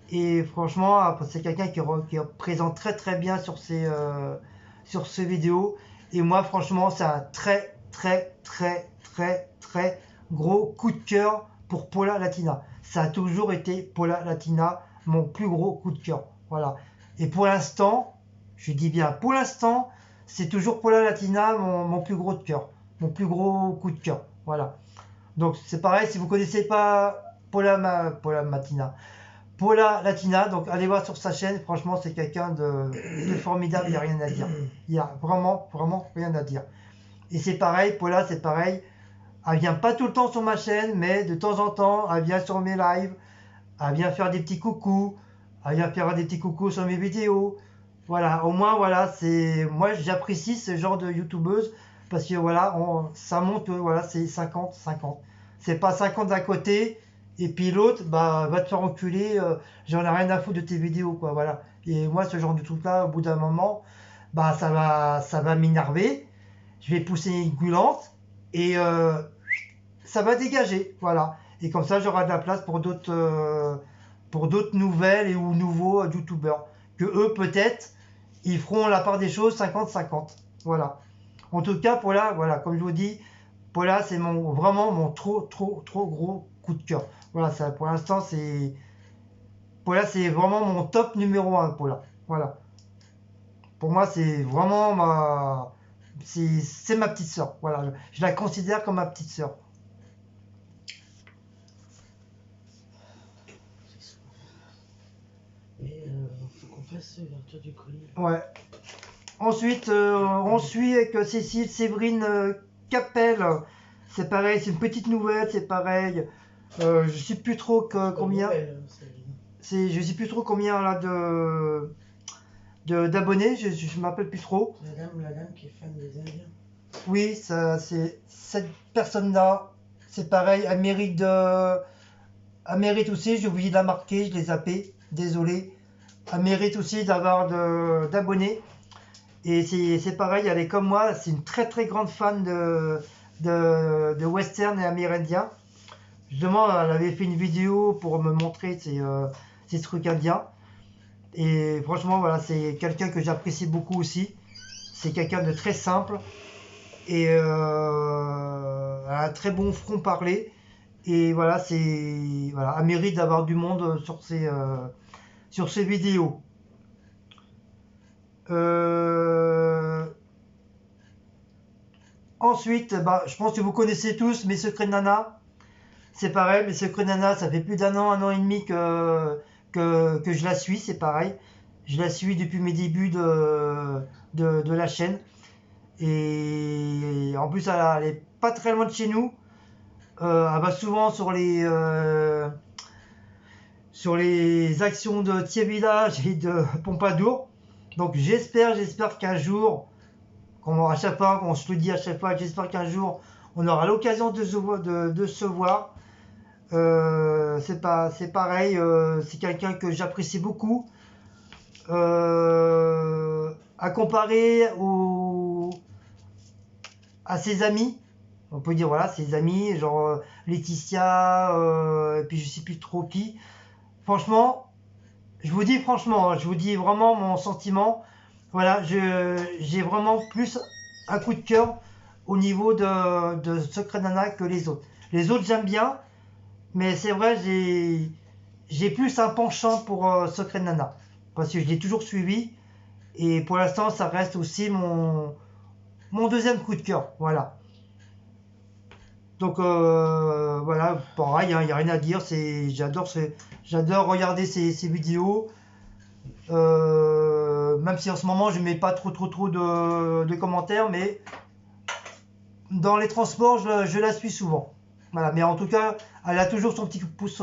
Et franchement, c'est quelqu'un qui représente très très bien sur ses vidéos. Et moi, franchement, c'est un très très très très très gros coup de cœur pour Paula Latina. Ça a toujours été Paula Latina, mon plus gros coup de cœur. Voilà. Et pour l'instant, je dis bien pour l'instant, c'est toujours Paula Latina, mon plus gros de cœur. Mon plus gros coup de cœur. Voilà. Donc c'est pareil, si vous ne connaissez pas Paula Latina, donc allez voir sur sa chaîne, franchement c'est quelqu'un de formidable, il n'y a rien à dire. Il n'y a vraiment, vraiment rien à dire. Et c'est pareil, Paula c'est pareil, elle vient pas tout le temps sur ma chaîne, mais de temps en temps, elle vient sur mes lives, elle vient faire des petits coucous, elle vient faire des petits coucous sur mes vidéos. Voilà, au moins voilà, moi j'apprécie ce genre de youtubeuse parce que voilà, ça monte, voilà, c'est 50-50. C'est pas 50 d'un côté et puis l'autre, bah va te faire enculer, j'en ai rien à foutre de tes vidéos, quoi, voilà. Et moi, ce genre de truc là, au bout d'un moment, bah ça va m'énerver, je vais pousser une gueulante et ça va dégager, voilà. Et comme ça, j'aurai de la place pour d'autres nouvelles et ou nouveaux youtubeurs que eux peut-être ils feront la part des choses 50-50. Voilà. En tout cas, Paula, voilà, comme je vous dis, Paula, c'est vraiment mon trop gros coup de cœur. Voilà, ça, pour l'instant, Paula, c'est vraiment mon top numéro 1, Paula. Voilà. Pour moi, c'est vraiment c'est ma petite sœur. Voilà, je la considère comme ma petite sœur. Et faut qu'on fasse l'ouverture du colis. Ouais. Ensuite, on suit avec Cécile Séverine Capel. C'est pareil, c'est une petite nouvelle, c'est pareil. Je sais plus trop combien. je sais plus trop combien là d'abonnés, je m'appelle plus trop. La dame qui est fan des Indiens. Oui, ça, c'est cette personne-là, c'est pareil, elle mérite aussi, j'ai oublié de la marquer, je l'ai zappé, désolé. Elle mérite aussi d'avoir d'abonnés. Et c'est pareil, elle est comme moi, c'est une très très grande fan de western et amérindien. Justement, elle avait fait une vidéo pour me montrer ces trucs indiens. Et franchement, voilà, c'est quelqu'un que j'apprécie beaucoup aussi. C'est quelqu'un de très simple et un très bon front-parler. Et voilà, elle mérite d'avoir du monde sur ses vidéos. Ensuite, bah, je pense que vous connaissez tous Mes Secrets de Nana. C'est pareil, Mes Secrets de Nana, ça fait plus d'un an et demi que je la suis, c'est pareil. Je la suis depuis mes débuts de la chaîne. Et en plus, elle est pas très loin de chez nous. Elle va souvent sur les actions de Thiers Village et de Pompadour. Donc j'espère qu'un jour, à chaque fois, on se le dit à chaque fois, j'espère qu'un jour, on aura l'occasion de se voir. C'est pareil, c'est quelqu'un que j'apprécie beaucoup. À comparer à ses amis, on peut dire voilà, ses amis, genre Laetitia, et puis je sais plus trop qui. Franchement, je vous dis franchement, je vous dis vraiment mon sentiment. Voilà, j'ai vraiment plus un coup de cœur au niveau de Secret Nana que les autres. Les autres j'aime bien, mais c'est vrai, j'ai plus un penchant pour Secret Nana. Parce que je l'ai toujours suivi. Et pour l'instant, ça reste aussi mon deuxième coup de cœur. Voilà. Donc voilà, pareil, il n'y a rien à dire. J'adore regarder ces vidéos. Même si en ce moment, je ne mets pas trop de commentaires. Mais dans les transports, je la suis souvent. Voilà, mais en tout cas, elle a toujours son petit pouce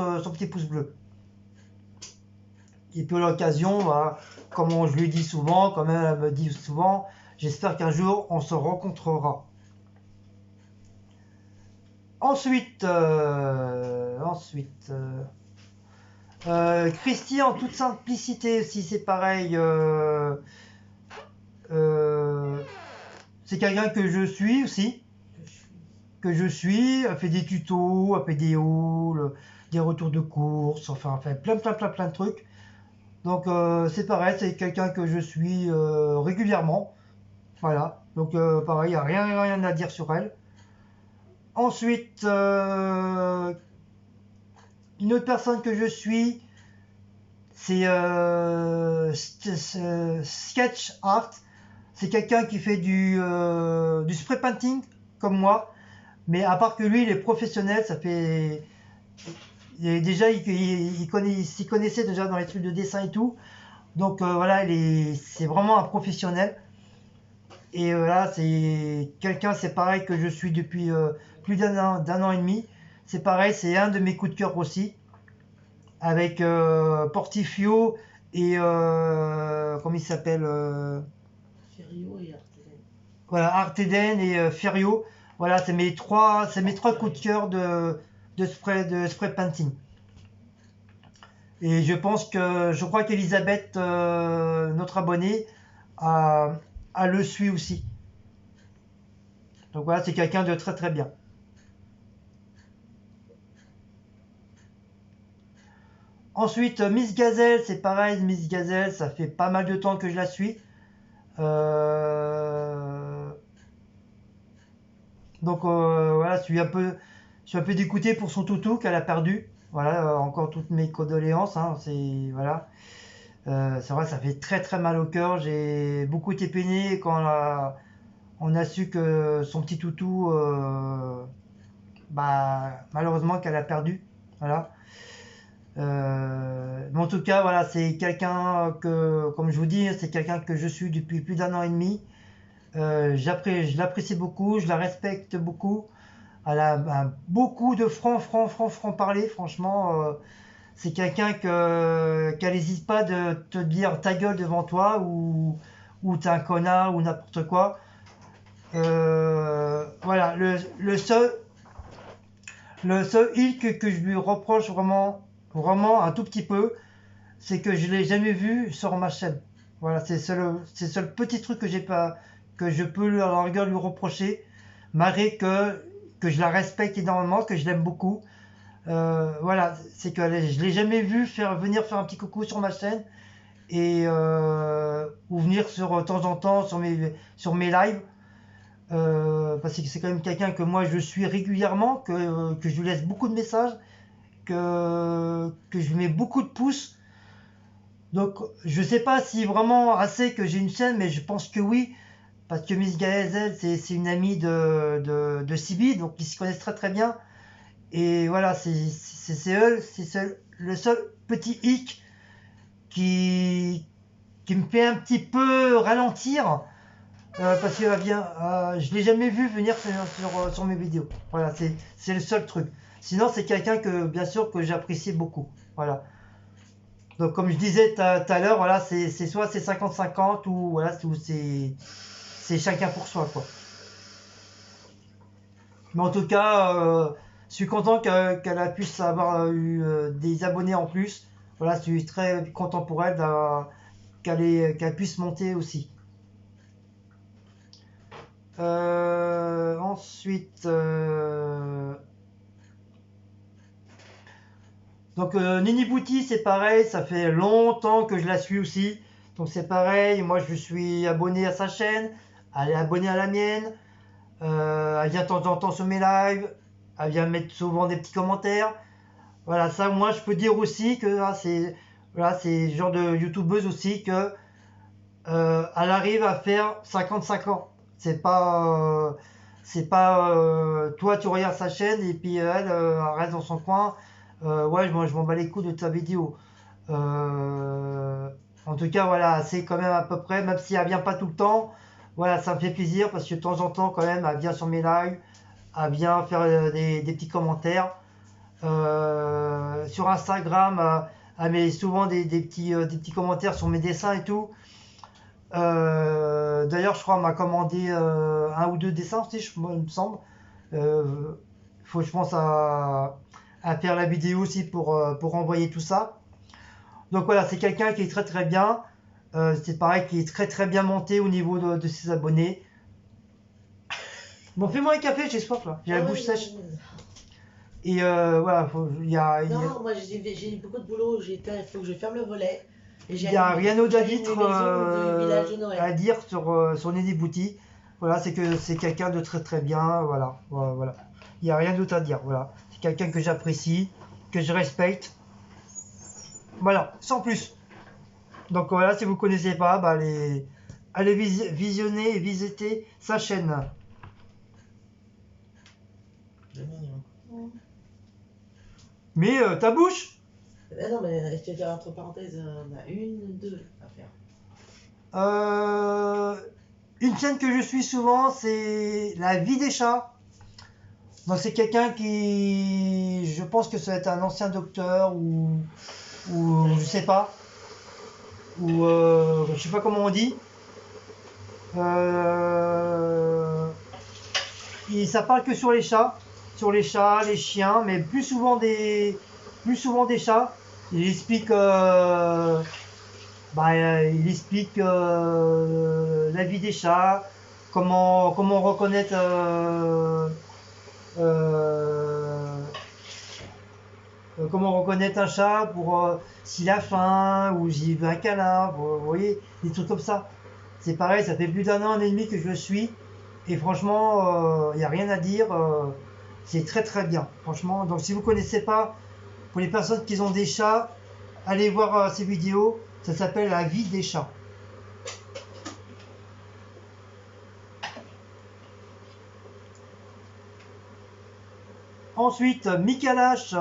bleu. Et puis à l'occasion, voilà, comme je lui dis souvent, comme elle me dit souvent, j'espère qu'un jour on se rencontrera. Ensuite, Christy en toute simplicité aussi, c'est pareil. C'est quelqu'un que je suis aussi. Elle fait des tutos, elle fait des hauls, des retours de course, enfin plein de trucs. Donc c'est pareil, c'est quelqu'un que je suis régulièrement. Voilà, donc pareil, il n'y a rien à dire sur elle. Ensuite, une autre personne que je suis, c'est Sketch Art. C'est quelqu'un qui fait du spray painting comme moi. Mais à part que lui, il est professionnel, ça fait... Déjà, il s'y connaissait déjà dans les trucs de dessin et tout. Donc voilà, c'est vraiment un professionnel. Et là, c'est quelqu'un, c'est pareil que je suis depuis plus d'un an et demi. C'est pareil, c'est un de mes coups de cœur aussi. Avec Portifio et comment il s'appelle Ferio et Arteden. Voilà, Arteden et Ferio. Voilà, c'est mes trois coups de cœur de spray painting. Et je crois qu'Elisabeth, notre abonnée, le suit aussi. Donc voilà, c'est quelqu'un de très bien. Ensuite, Miss Gazelle, c'est pareil, Miss Gazelle, ça fait pas mal de temps que je la suis. Donc voilà, je suis un peu dégoûté pour son toutou qu'elle a perdu. Voilà, encore toutes mes condoléances. Hein, voilà. C'est vrai, ça fait très mal au cœur. J'ai beaucoup été peiné quand on a su que son petit toutou, malheureusement qu'elle a perdu. Voilà. Mais en tout cas, voilà, c'est quelqu'un comme je vous dis, c'est quelqu'un que je suis depuis plus d'un an et demi. Je l'apprécie beaucoup, je la respecte beaucoup. Elle a beaucoup de franc parler, franchement. c'est quelqu'un qu'elle n'hésite pas de te dire ta gueule devant toi ou t'es un connard ou n'importe quoi. Voilà, le seul hic que je lui reproche vraiment, vraiment un tout petit peu, c'est que je l'ai jamais vu sur ma chaîne. Voilà, c'est le seul petit truc que j'ai pas, que je peux à la rigueur lui reprocher, malgré que je la respecte énormément, que je l'aime beaucoup. Voilà, c'est que je l'ai jamais vu venir faire un petit coucou sur ma chaîne et ou venir de temps en temps sur mes lives. Parce que c'est quand même quelqu'un que moi je suis régulièrement, que je lui laisse beaucoup de messages, que je lui mets beaucoup de pouces. Donc je sais pas si vraiment assez que j'ai une chaîne, mais je pense que oui, parce que Miss Gaëzel c'est une amie de Sibyl, donc ils se connaissent très très bien. Et voilà, c'est le seul petit hic qui me fait un petit peu ralentir. Parce que je l'ai jamais vu venir sur mes vidéos. Voilà, c'est le seul truc. Sinon, c'est quelqu'un que, bien sûr, que j'apprécie beaucoup. Voilà. Donc, comme je disais tout à l'heure, voilà, c'est soit c'est 50-50 ou voilà, c'est chacun pour soi, quoi. Mais en tout cas, je suis content qu'elle a pu avoir eu des abonnés en plus. Voilà, je suis très content pour elle qu'elle puisse monter aussi. Ensuite, donc Nini Bouti, c'est pareil, ça fait longtemps que je la suis aussi. Donc c'est pareil, moi je suis abonné à sa chaîne, elle est abonnée à la mienne. Elle vient de temps en temps sur mes lives, elle vient mettre souvent des petits commentaires. Voilà, ça, moi je peux dire aussi que c'est le genre de youtubeuse aussi que elle arrive à faire 50-50. C'est pas toi tu regardes sa chaîne et puis elle reste dans son coin. Ouais, je m'en bats les couilles de ta vidéo. En tout cas, voilà, c'est quand même à peu près, même si elle vient pas tout le temps, voilà, ça me fait plaisir parce que de temps en temps, quand même, elle vient sur mes lives, elle vient faire des petits commentaires. Sur Instagram, elle met souvent des petits commentaires sur mes dessins et tout. D'ailleurs, je crois qu'elle m'a commandé un ou deux dessins aussi, il me semble. Je pense à faire la vidéo aussi pour envoyer tout ça. Donc voilà, c'est quelqu'un qui est très très bien. C'est pareil, qui est très très bien monté au niveau de ses abonnés. Bon, fais-moi un café, j'ai soif là, j'ai la bouche sèche. Et voilà, Non, moi j'ai beaucoup de boulot, il faut que je ferme le volet. Il n'y a rien d'autre à dire sur Nini Bouti. Voilà, c'est que c'est quelqu'un de très très bien. Voilà. Il n'y a rien d'autre à dire. Voilà. C'est quelqu'un que j'apprécie, que je respecte. Voilà, sans plus. Donc voilà, si vous ne connaissez pas, bah, allez visionner et visiter sa chaîne. Mais ta bouche! Non, mais je te dis entre parenthèses, on a deux à faire. Une chaîne que je suis souvent, c'est La Vie des Chats. Donc c'est quelqu'un qui, je pense que ça va être un ancien docteur ou je sais pas, ou je sais pas comment on dit. Et ça parle que sur les chats, les chiens, mais plus souvent des chats. Il explique, la vie des chats, comment reconnaître un chat pour s'il a faim ou s'il veut un câlin, vous voyez, des trucs comme ça. C'est pareil, ça fait plus d'un an et demi que je le suis et franchement, il n'y a rien à dire. C'est très très bien, franchement. Donc si vous ne connaissez pas, pour les personnes qui ont des chats, allez voir ces vidéos. Ça s'appelle La Vie des Chats. Ensuite, Mikalash.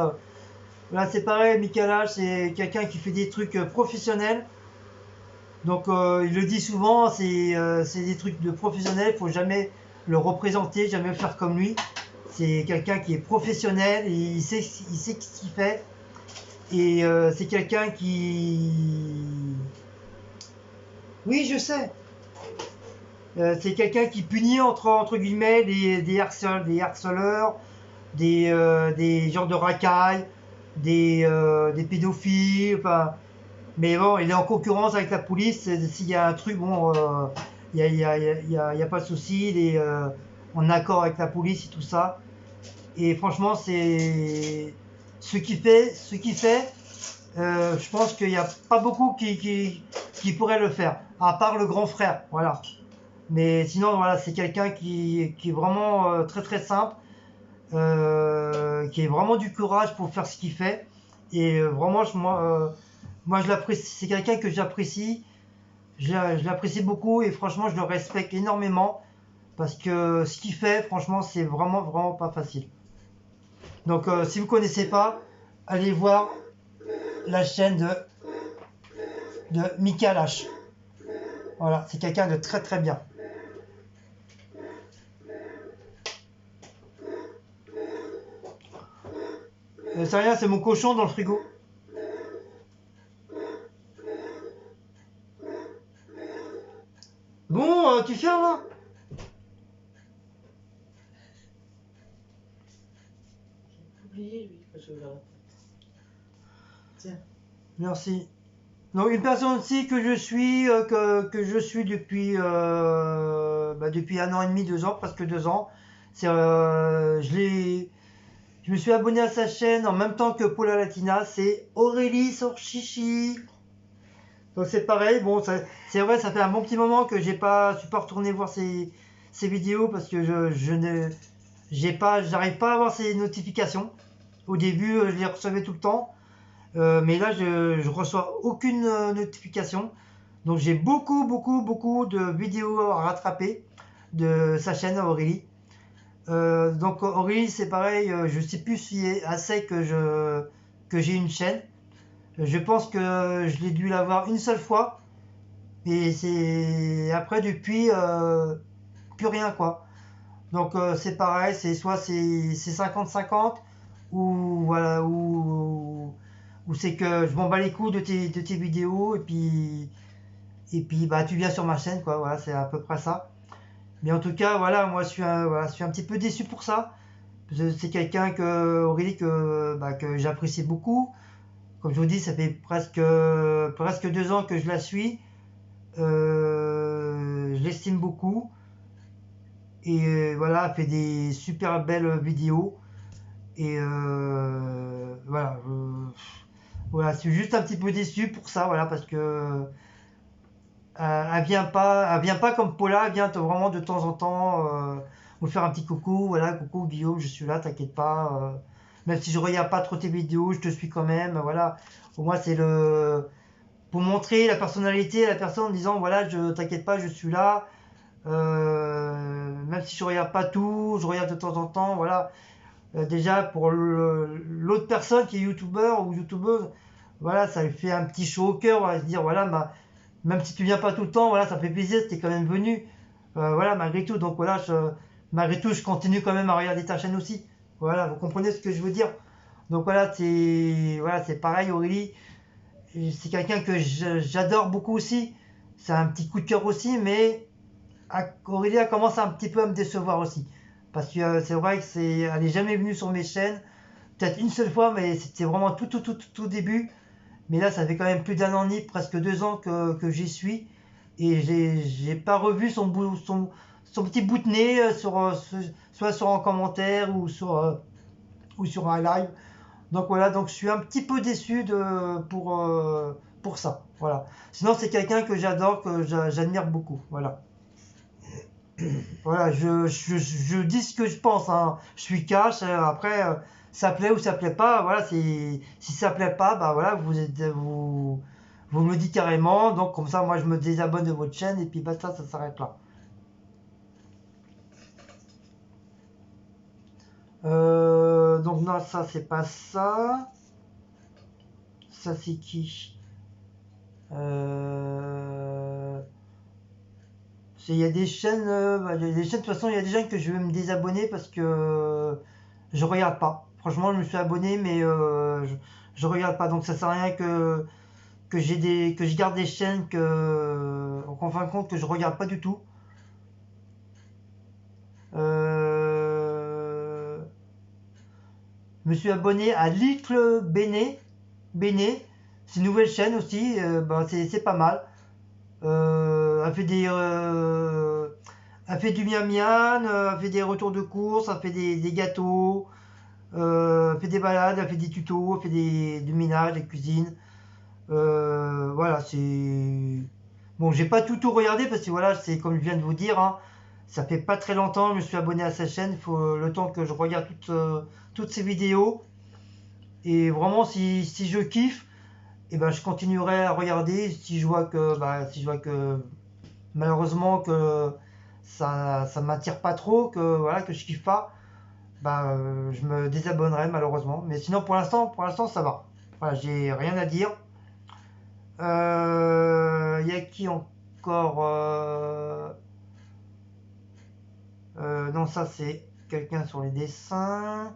Là, c'est pareil, Mikalash, c'est quelqu'un qui fait des trucs professionnels. Donc, il le dit souvent, c'est des trucs de professionnels. Il faut jamais le représenter, jamais le faire comme lui. C'est quelqu'un qui est professionnel, et il sait ce qu'il fait. Et c'est quelqu'un qui... Oui, je sais. C'est quelqu'un qui punit entre guillemets des harceleurs, des genres de racailles, des pédophiles, enfin... Mais bon, il est en concurrence avec la police. S'il y a un truc, bon, il y a pas de souci. Il est en accord avec la police et tout ça. Et franchement, c'est ce qui fait. Je pense qu'il n'y a pas beaucoup qui pourraient le faire, à part le grand frère, voilà. Mais sinon, voilà, c'est quelqu'un qui est vraiment très très simple, qui a vraiment du courage pour faire ce qu'il fait. Et vraiment, moi je l'apprécie, c'est quelqu'un que j'apprécie, je l'apprécie beaucoup et franchement, je le respecte énormément parce que ce qu'il fait, franchement, c'est vraiment vraiment pas facile. Donc, si vous connaissez pas, allez voir la chaîne de Michael H. Voilà, c'est quelqu'un de très très bien. C'est rien, c'est mon cochon dans le frigo. Bon, tu fermes là? J'ai oublié, lui, quand j'ai ouvert la porte. Tiens. Merci. Donc une personne aussi que je suis, que je suis depuis, depuis 1 an et demi, 2 ans, presque 2 ans. Je me suis abonné à sa chaîne en même temps que Paula Latina. C'est Aurélie Sorchichi. Donc c'est pareil. Bon, c'est vrai, ça fait un bon petit moment que je suis pas retourné voir ses vidéos parce que j'arrive pas à avoir ses notifications. Au début, je les recevais tout le temps. Mais là, je reçois aucune notification. Donc j'ai beaucoup, beaucoup, beaucoup de vidéos à rattraper de sa chaîne Aurélie. Donc Aurélie, c'est pareil, je sais plus si c'est assez que j'ai une chaîne. Je pense que je l'ai dû l'avoir une seule fois. Et c'est après depuis plus rien quoi. Donc c'est pareil, c'est 50-50 ou voilà ou c'est que je m'en bats les couilles de tes vidéos et puis bah tu viens sur ma chaîne quoi, voilà, c'est à peu près ça. Mais en tout cas, voilà, moi je suis un petit peu déçu pour ça. C'est quelqu'un Aurélie, que j'apprécie beaucoup. Comme je vous dis, ça fait presque 2 ans que je la suis. Je l'estime beaucoup. Et voilà, elle fait des super belles vidéos. Et voilà, voilà, je suis juste un petit peu déçu pour ça, voilà, parce que elle vient pas comme Paula, elle vient vraiment de temps en temps vous faire un petit coucou, voilà, coucou Guillaume, je suis là, t'inquiète pas, même si je regarde pas trop tes vidéos, je te suis quand même, voilà. Au moins c'est pour montrer la personnalité à la personne en disant voilà, t'inquiète pas, je suis là, même si je regarde pas tout, je regarde de temps en temps, voilà. Déjà pour l'autre personne qui est youtubeur ou youtubeuse, voilà, ça lui fait un petit chaud au cœur, on va se dire voilà, bah, même si tu viens pas tout le temps, voilà, ça fait plaisir, t'es quand même venu, voilà, malgré tout. Donc voilà, malgré tout, je continue quand même à regarder ta chaîne aussi. Voilà, vous comprenez ce que je veux dire. Donc voilà, c'est pareil, Aurélie. C'est quelqu'un que j'adore beaucoup aussi. C'est un petit coup de cœur aussi, mais Aurélie a commencé un petit peu à me décevoir aussi. Parce que c'est vrai que elle est jamais venue sur mes chaînes. Peut-être une seule fois, mais c'était vraiment tout début. Mais là, ça fait quand même plus d'1 an et demi, presque 2 ans que j'y suis. Et j'ai pas revu son petit bout de nez soit sur un commentaire ou sur un live. Donc voilà, donc je suis un petit peu déçu pour ça. Voilà. Sinon, c'est quelqu'un que j'adore, que j'admire beaucoup. Voilà. Voilà, je dis ce que je pense, hein. Je suis cash. Après, ça plaît ou ça plaît pas. Voilà, si ça plaît pas, bah voilà, vous me le dites carrément. Donc comme ça, moi, je me désabonne de votre chaîne et puis basta, ça s'arrête là. Donc non, ça c'est pas ça. Ça c'est qui? Il y a des chaînes, de toute façon, il y a des chaînes que je vais me désabonner parce que je regarde pas. Franchement, je me suis abonné, mais je regarde pas. Donc ça sert à rien que je garde des chaînes qu'en fin de compte que je regarde pas du tout. Je me suis abonné à Licle Béné. C'est une nouvelle chaîne aussi. Bah, c'est pas mal. Elle fait du miam miam, elle fait des retours de course, elle fait des gâteaux, elle fait des balades, elle fait des tutos, elle fait du ménage, des cuisines. Voilà, c'est... Bon, j'ai pas tout regardé parce que voilà, c'est comme je viens de vous dire, hein, ça fait pas très longtemps que je me suis abonné à sa chaîne. Il faut le temps que je regarde toutes ses vidéos. Et vraiment, si je kiffe, et ben, je continuerai à regarder. Si je vois que malheureusement que ça m'attire pas trop, que je kiffe pas, bah, je me désabonnerai malheureusement. Mais sinon, pour l'instant, ça va. Voilà, j'ai rien à dire. Y a qui encore non, ça c'est quelqu'un sur les dessins.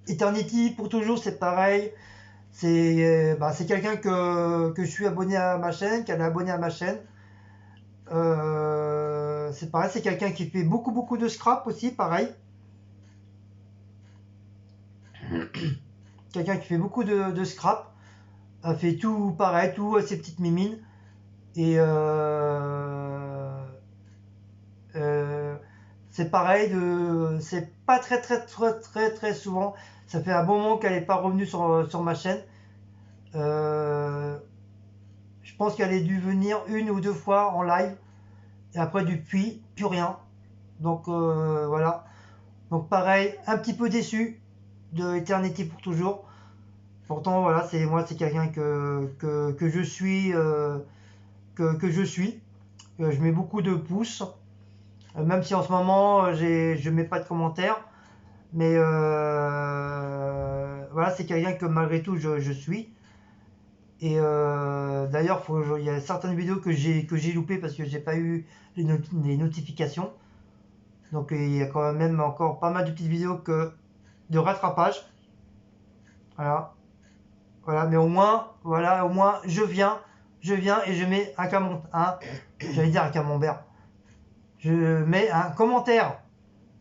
Eternity pour toujours, c'est pareil. C'est quelqu'un que je suis abonné à ma chaîne, qui est abonné à ma chaîne. C'est pareil, c'est quelqu'un qui fait beaucoup de scrap aussi, pareil. Quelqu'un qui fait beaucoup de scrap. Elle fait tout pareil, tout à ses petites mimines. Et c'est pareil, c'est pas très souvent. Ça fait un bon moment qu'elle n'est pas revenue sur ma chaîne. Je pense qu'elle a dû venir une ou deux fois en live. Et après, depuis, plus rien. Donc voilà. Donc pareil, un petit peu déçu de Eternity pour toujours. Pourtant, voilà, c'est quelqu'un que je suis. Que je suis. Je mets beaucoup de pouces. Même si en ce moment, je mets pas de commentaires. Mais voilà, c'est quelqu'un que malgré tout, je suis. Et d'ailleurs, il y a certaines vidéos que j'ai loupées parce que j'ai pas eu les notifications. Donc il y a quand même encore pas mal de petites vidéos de rattrapage. Voilà. Voilà, mais au moins, je viens et je mets un commentaire. J'allais dire un camembert. Je mets un commentaire.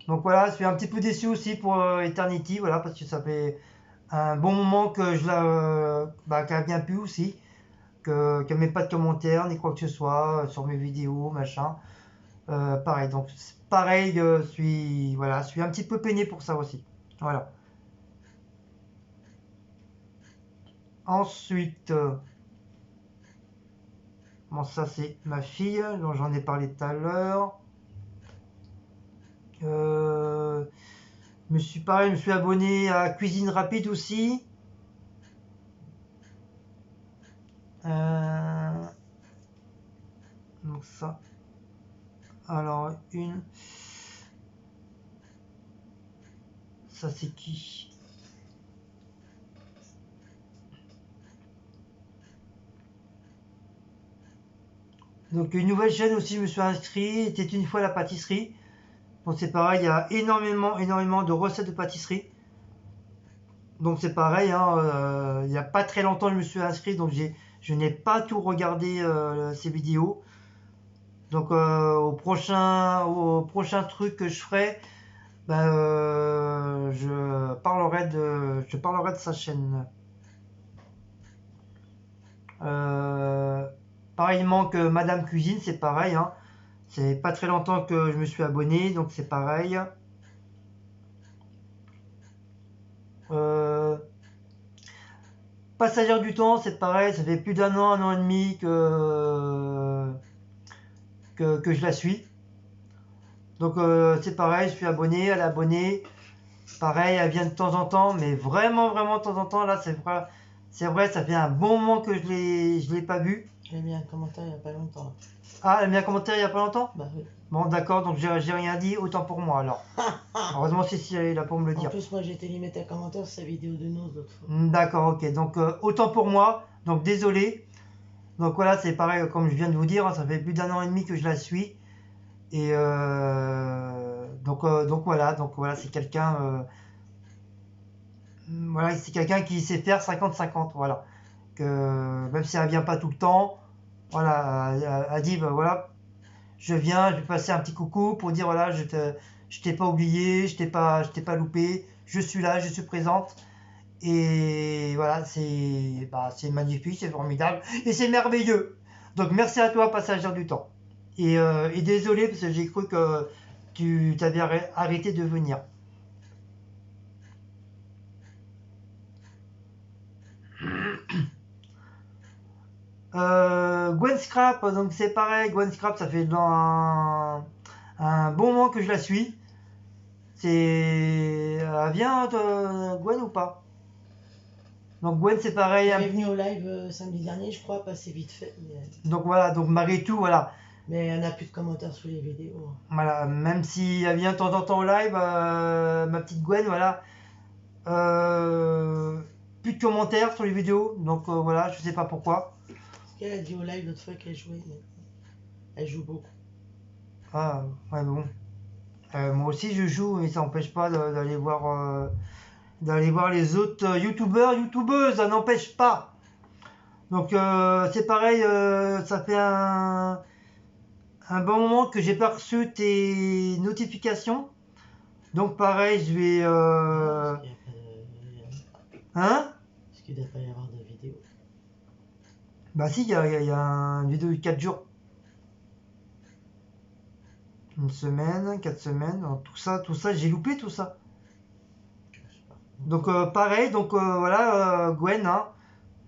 Donc voilà, je suis un petit peu déçu aussi pour Eternity, voilà, parce que ça fait un bon moment que qu'elle vient plus aussi, qu'elle met pas de commentaires ni quoi que ce soit sur mes vidéos, machin. Pareil, donc pareil, je suis un petit peu peiné pour ça aussi. Voilà. Ensuite, bon, ça c'est ma fille, dont j'en ai parlé tout à l'heure. Je me suis abonné à Cuisine Rapide aussi. Donc ça. Alors ça c'est qui? Donc une nouvelle chaîne aussi, je me suis inscrit. C'était une fois la pâtisserie. Donc c'est pareil, il y a énormément de recettes de pâtisserie. Donc c'est pareil, hein, il n'y a pas très longtemps je me suis inscrit, donc je n'ai pas tout regardé ces vidéos. Donc au prochain truc que je ferai, je parlerai de sa chaîne. Pareillement que Madame Cuisine, c'est pareil, hein. C'est pas très longtemps que je me suis abonné, donc c'est pareil. Passagère du temps, c'est pareil, ça fait plus d'un an et demi que je la suis. Donc c'est pareil, je suis abonné, elle est abonnée. Pareil, elle vient de temps en temps, mais vraiment de temps en temps. Là, c'est vrai, ça fait un bon moment que je l'ai pas vue. J'ai mis un commentaire il n'y a pas longtemps. Ah, elle a mis un commentaire il n'y a pas longtemps? Bah oui. Bon, d'accord, donc j'ai rien dit, autant pour moi alors. Heureusement, si elle est là pour me le dire. En plus, moi j'ai été limité à commentaire sur sa vidéo de nous l'autre fois. D'accord, ok, donc autant pour moi, donc désolé. Donc voilà, c'est pareil, comme je viens de vous dire, hein, ça fait plus d'un an et demi que je la suis. Et Donc voilà, c'est quelqu'un voilà, c'est quelqu'un qui sait faire 50-50, voilà. Que même si elle vient pas tout le temps, voilà, elle dit bah, voilà, je viens, je vais passer un petit coucou pour dire voilà, je t'ai pas oublié, je t'ai pas loupé, je suis là, je suis présente. Et voilà, c'est magnifique, c'est formidable et c'est merveilleux. Donc merci à toi, passagère du temps. Et désolé parce que j'ai cru que tu t'avais arrêté de venir. Gwen Scrap, donc c'est pareil, Gwen Scrap, ça fait dans un bon moment que je la suis. Elle vient Gwen ou pas? Donc Gwen c'est pareil. Elle est venue au live samedi dernier, je crois, passer vite fait. Donc voilà, donc Maritou, voilà. Mais elle n'a plus de commentaires sous les vidéos. Voilà, même si elle vient de temps en temps au live, ma petite Gwen, voilà. Plus de commentaires sur les vidéos, donc voilà, je sais pas pourquoi. Parce qu'elle a dit au live l'autre fois qu'elle jouait, mais elle joue beaucoup. Ah, ouais, bon. Moi aussi je joue, mais ça n'empêche pas d'aller voir les autres youtubeuses, ça n'empêche pas. Donc c'est pareil, ça fait un bon moment que j'ai pas reçu tes notifications. Donc pareil, je vais... Hein? Parce qu'il ne doit pas y avoir de vidéo. Bah si, il y a une vidéo de 4 jours. Une semaine, 4 semaines, tout ça, j'ai loupé tout ça. Donc pareil, donc voilà, Gwen, hein,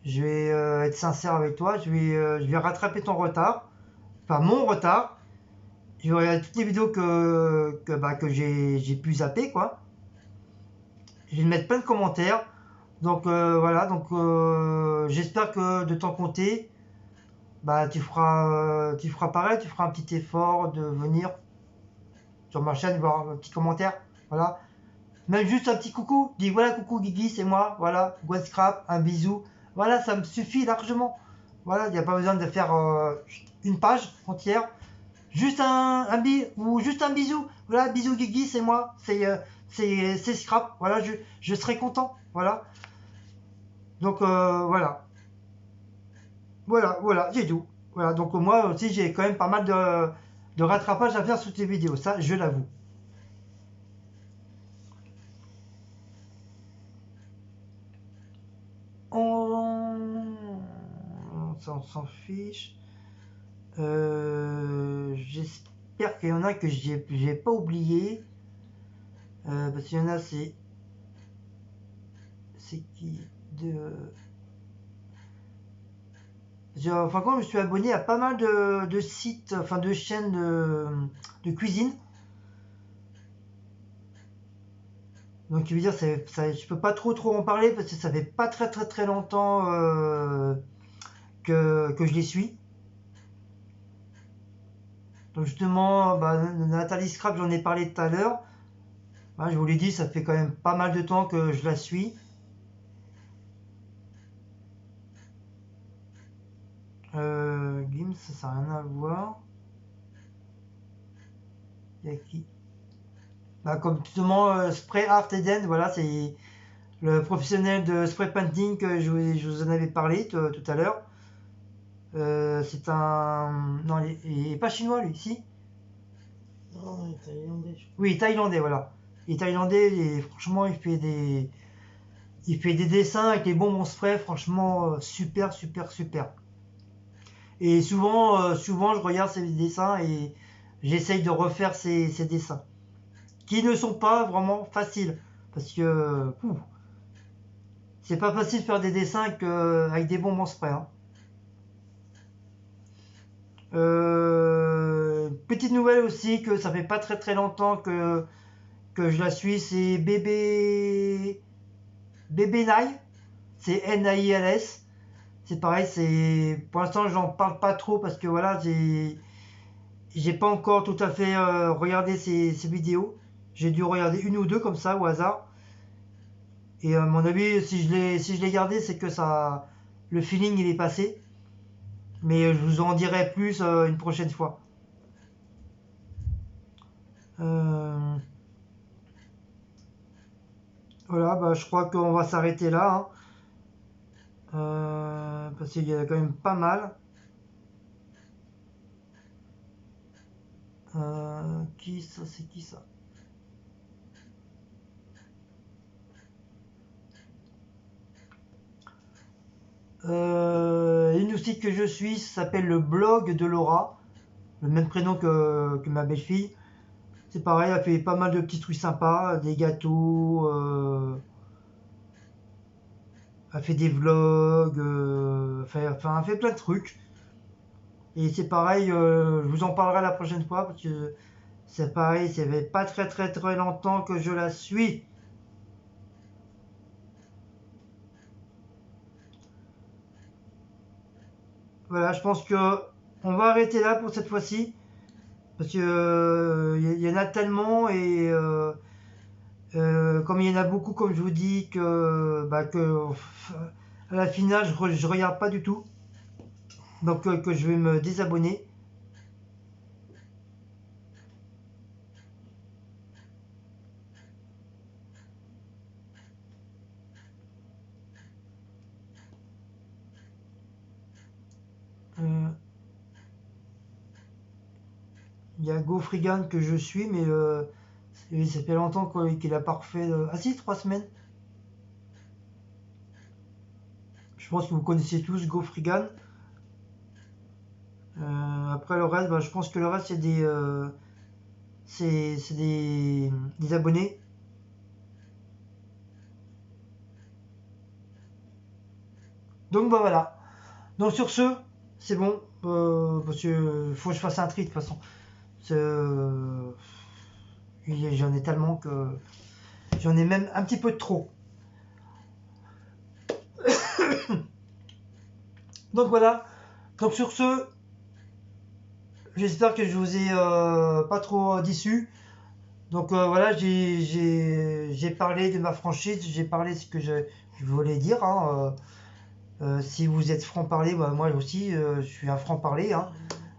je vais être sincère avec toi, je vais rattraper ton retard, enfin mon retard. Je vais regarder toutes les vidéos que j'ai pu zapper, quoi. Je vais mettre plein de commentaires. Donc voilà, donc j'espère que de ton côté, bah tu feras pareil, tu feras un petit effort de venir sur ma chaîne voir un petit commentaire, voilà. Même juste un petit coucou, dis voilà coucou Guigui, c'est moi, voilà, Gwen Scrap, un bisou, voilà, ça me suffit largement. Voilà, il n'y a pas besoin de faire une page entière. Juste ou juste un bisou, voilà, bisou Guigui, c'est moi, c'est Scrap, voilà, je serai content, voilà. Donc voilà. Voilà, j'ai tout. Voilà, donc moi aussi j'ai quand même pas mal de rattrapage à faire sur tes vidéos, ça je l'avoue. On s'en fiche. J'espère qu'il y en a que j'ai pas oublié. Parce qu'il y en a, c'est qui enfin, quand je me suis abonné à pas mal de sites, enfin de chaînes de cuisine. Donc il veut dire, je peux pas trop en parler parce que ça fait pas très longtemps que je les suis. Donc justement, Nathalie Scrap, j'en ai parlé tout à l'heure. Je vous l'ai dit, ça fait quand même pas mal de temps que je la suis. Gims, ça n'a rien à voir. Il y a qui? Comme justement Spray Art Eden, voilà, c'est le professionnel de spray painting que je vous en avais parlé tout à l'heure. C'est un... Non, il est pas chinois lui, si? Non, il est thaïlandais. Oui, thaïlandais, voilà. Il est thaïlandais et franchement, il fait des dessins avec les bonbons spray, franchement, super. Et souvent, je regarde ses dessins et j'essaye de refaire ses dessins. Qui ne sont pas vraiment faciles. Parce que c'est pas facile de faire des dessins avec des bonbons spray. Hein. Petite nouvelle aussi, que ça fait pas très longtemps que je la suis, c'est Bébé Nai. C'est Nails. C'est pareil, pour l'instant j'en parle pas trop parce que voilà, j'ai pas encore tout à fait regardé ces vidéos. J'ai dû regarder une ou deux comme ça au hasard. Et à mon avis, si je l'ai gardé, c'est que le feeling il est passé. Mais je vous en dirai plus une prochaine fois. Voilà, bah, je crois qu'on va s'arrêter là, hein. Parce qu'il y en a quand même pas mal. Qui ça, c'est qui ça? Une aussi que je suis, ça s'appelle le blog de Laura, le même prénom que ma belle-fille. C'est pareil, elle fait pas mal de petits trucs sympas, des gâteaux, elle fait des vlogs, elle fait plein de trucs. Et c'est pareil, je vous en parlerai la prochaine fois parce que c'est pareil, ça fait pas très longtemps que je la suis. Voilà, je pense que on va arrêter là pour cette fois-ci. Parce que il y en a tellement et comme il y en a beaucoup, comme je vous dis, que à la finale, je regarde pas du tout. Donc que je vais me désabonner. Euh, Il y a GoFreegan que je suis, mais ça fait longtemps qu'il a pas refait. Ah si, 3 semaines. Je pense que vous connaissez tous GoFreegan. Après le reste, bah, je pense que le reste c'est des abonnés. Donc bah voilà. Donc sur ce, c'est bon. Parce que faut que je fasse un tri de toute façon. J'en ai tellement que j'en ai même un petit peu de trop. Donc voilà. Donc sur ce, j'espère que je vous ai pas trop déçu. Donc voilà, j'ai parlé de ma franchise, j'ai parlé de ce que je voulais dire, hein. Si vous êtes franc-parler, bah, moi aussi, je suis un franc-parler, hein.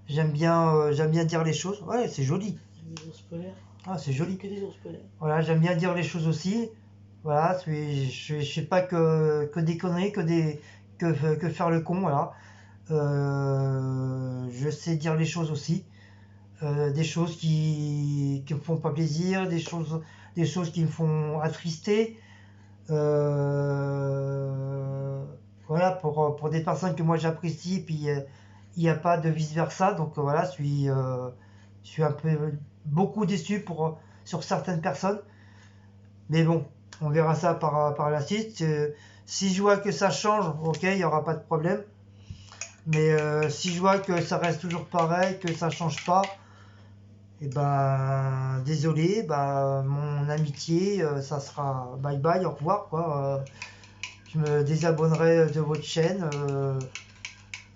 J'aime bien dire les choses. Ouais, c'est joli. Des ours polaires. Ah, c'est joli. Que des ours polaires. Voilà, j'aime bien dire les choses aussi. Voilà, je fais pas que des conneries, que faire le con, voilà. Je sais dire les choses aussi. Des choses qui me font pas plaisir, des choses qui me font attrister. Voilà, pour des personnes que moi j'apprécie, puis il n'y a pas de vice-versa. Donc voilà, je suis un peu beaucoup déçu sur certaines personnes. Mais bon, on verra ça par la suite. Si je vois que ça change, ok, il n'y aura pas de problème. Mais si je vois que ça reste toujours pareil, que ça change pas, et ben désolé, bah mon amitié, ça sera bye bye, au revoir quoi. Je me désabonnerai de votre chaîne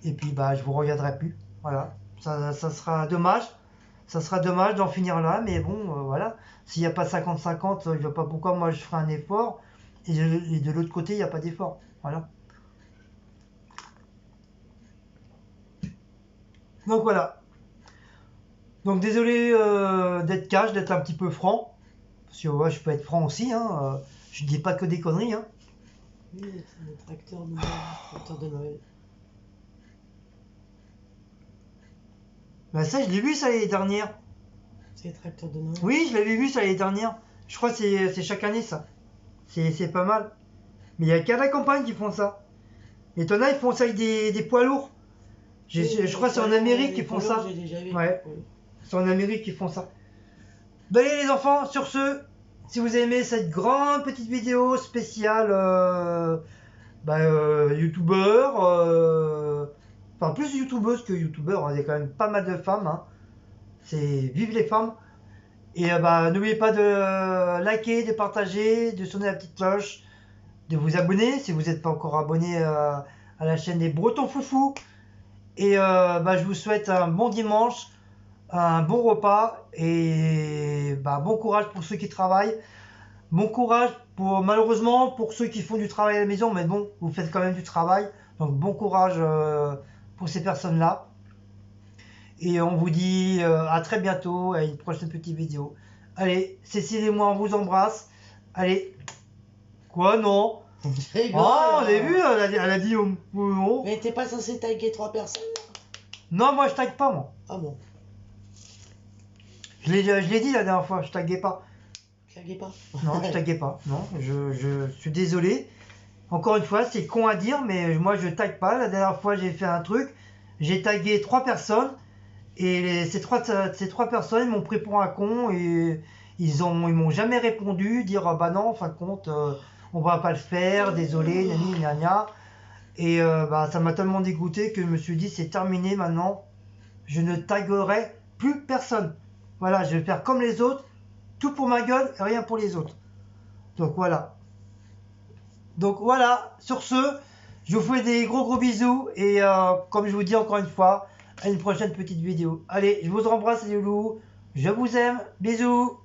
et puis bah je vous regarderai plus. Voilà, ça sera dommage. Ça sera dommage d'en finir là, mais bon, voilà. S'il n'y a pas 50-50, je vois pas pourquoi moi je ferai un effort et de l'autre côté il n'y a pas d'effort. Voilà. Donc voilà. Donc désolé d'être cash, d'être un petit peu franc. Parce que ouais, je peux être franc aussi, hein. Je dis pas que des conneries, hein. Oui, c'est le tracteur de Noël. Tracteur de Noël. Ben ça, je l'ai vu ça l'année dernière. C'est le tracteur de Noël. Oui, je l'avais vu ça l'année dernière. Je crois que c'est chaque année ça. C'est pas mal. Mais il y a qu'à la campagne qui font ça. Et t'en as, ils font ça avec des poids lourds. Je crois que c'est en Amérique qu'ils font ça. J'ai déjà vu. Ouais. Oui. C'est en Amérique qu'ils font ça. Ben allez les enfants, sur ce, si vous aimez cette grande petite vidéo spéciale youtubeur, enfin plus youtubeuse que youtubeur, hein, il y a quand même pas mal de femmes, hein. C'est vive les femmes. Et n'oubliez pas de liker, de partager, de sonner la petite cloche, de vous abonner si vous n'êtes pas encore abonné à la chaîne des Bretons Foufous. Et je vous souhaite un bon dimanche, un bon repas et bon courage pour ceux qui travaillent. Bon courage malheureusement pour ceux qui font du travail à la maison, mais bon, vous faites quand même du travail. Donc bon courage pour ces personnes-là. Et on vous dit à très bientôt, à une prochaine petite vidéo. Allez, Cécile et moi on vous embrasse. Allez, Quoi, non? Je rigole, Ah, on là. a vu, elle a dit non. Mais t'es pas censé taguer 3 personnes? Non, moi je tague pas, moi. Ah bon, Je l'ai dit la dernière fois, je taguais pas. taguez pas. Non, je taguais pas. Non, je suis désolé. Encore une fois, c'est con à dire, mais moi je tague pas. La dernière fois, j'ai fait un truc. J'ai tagué 3 personnes. Et ces trois personnes, ils m'ont pris pour un con. Et ils m'ont jamais répondu. Dire, ah bah non, en fin de compte, on va pas le faire. Désolé, nani, gna. Et bah, ça m'a tellement dégoûté que je me suis dit, c'est terminé maintenant. Je ne taguerai plus personne. Voilà, je vais faire comme les autres. Tout pour ma gueule et rien pour les autres. Donc voilà. Sur ce, je vous fais des gros bisous. Et comme je vous dis encore une fois, à une prochaine petite vidéo. Allez, je vous embrasse les loulous. Je vous aime. Bisous.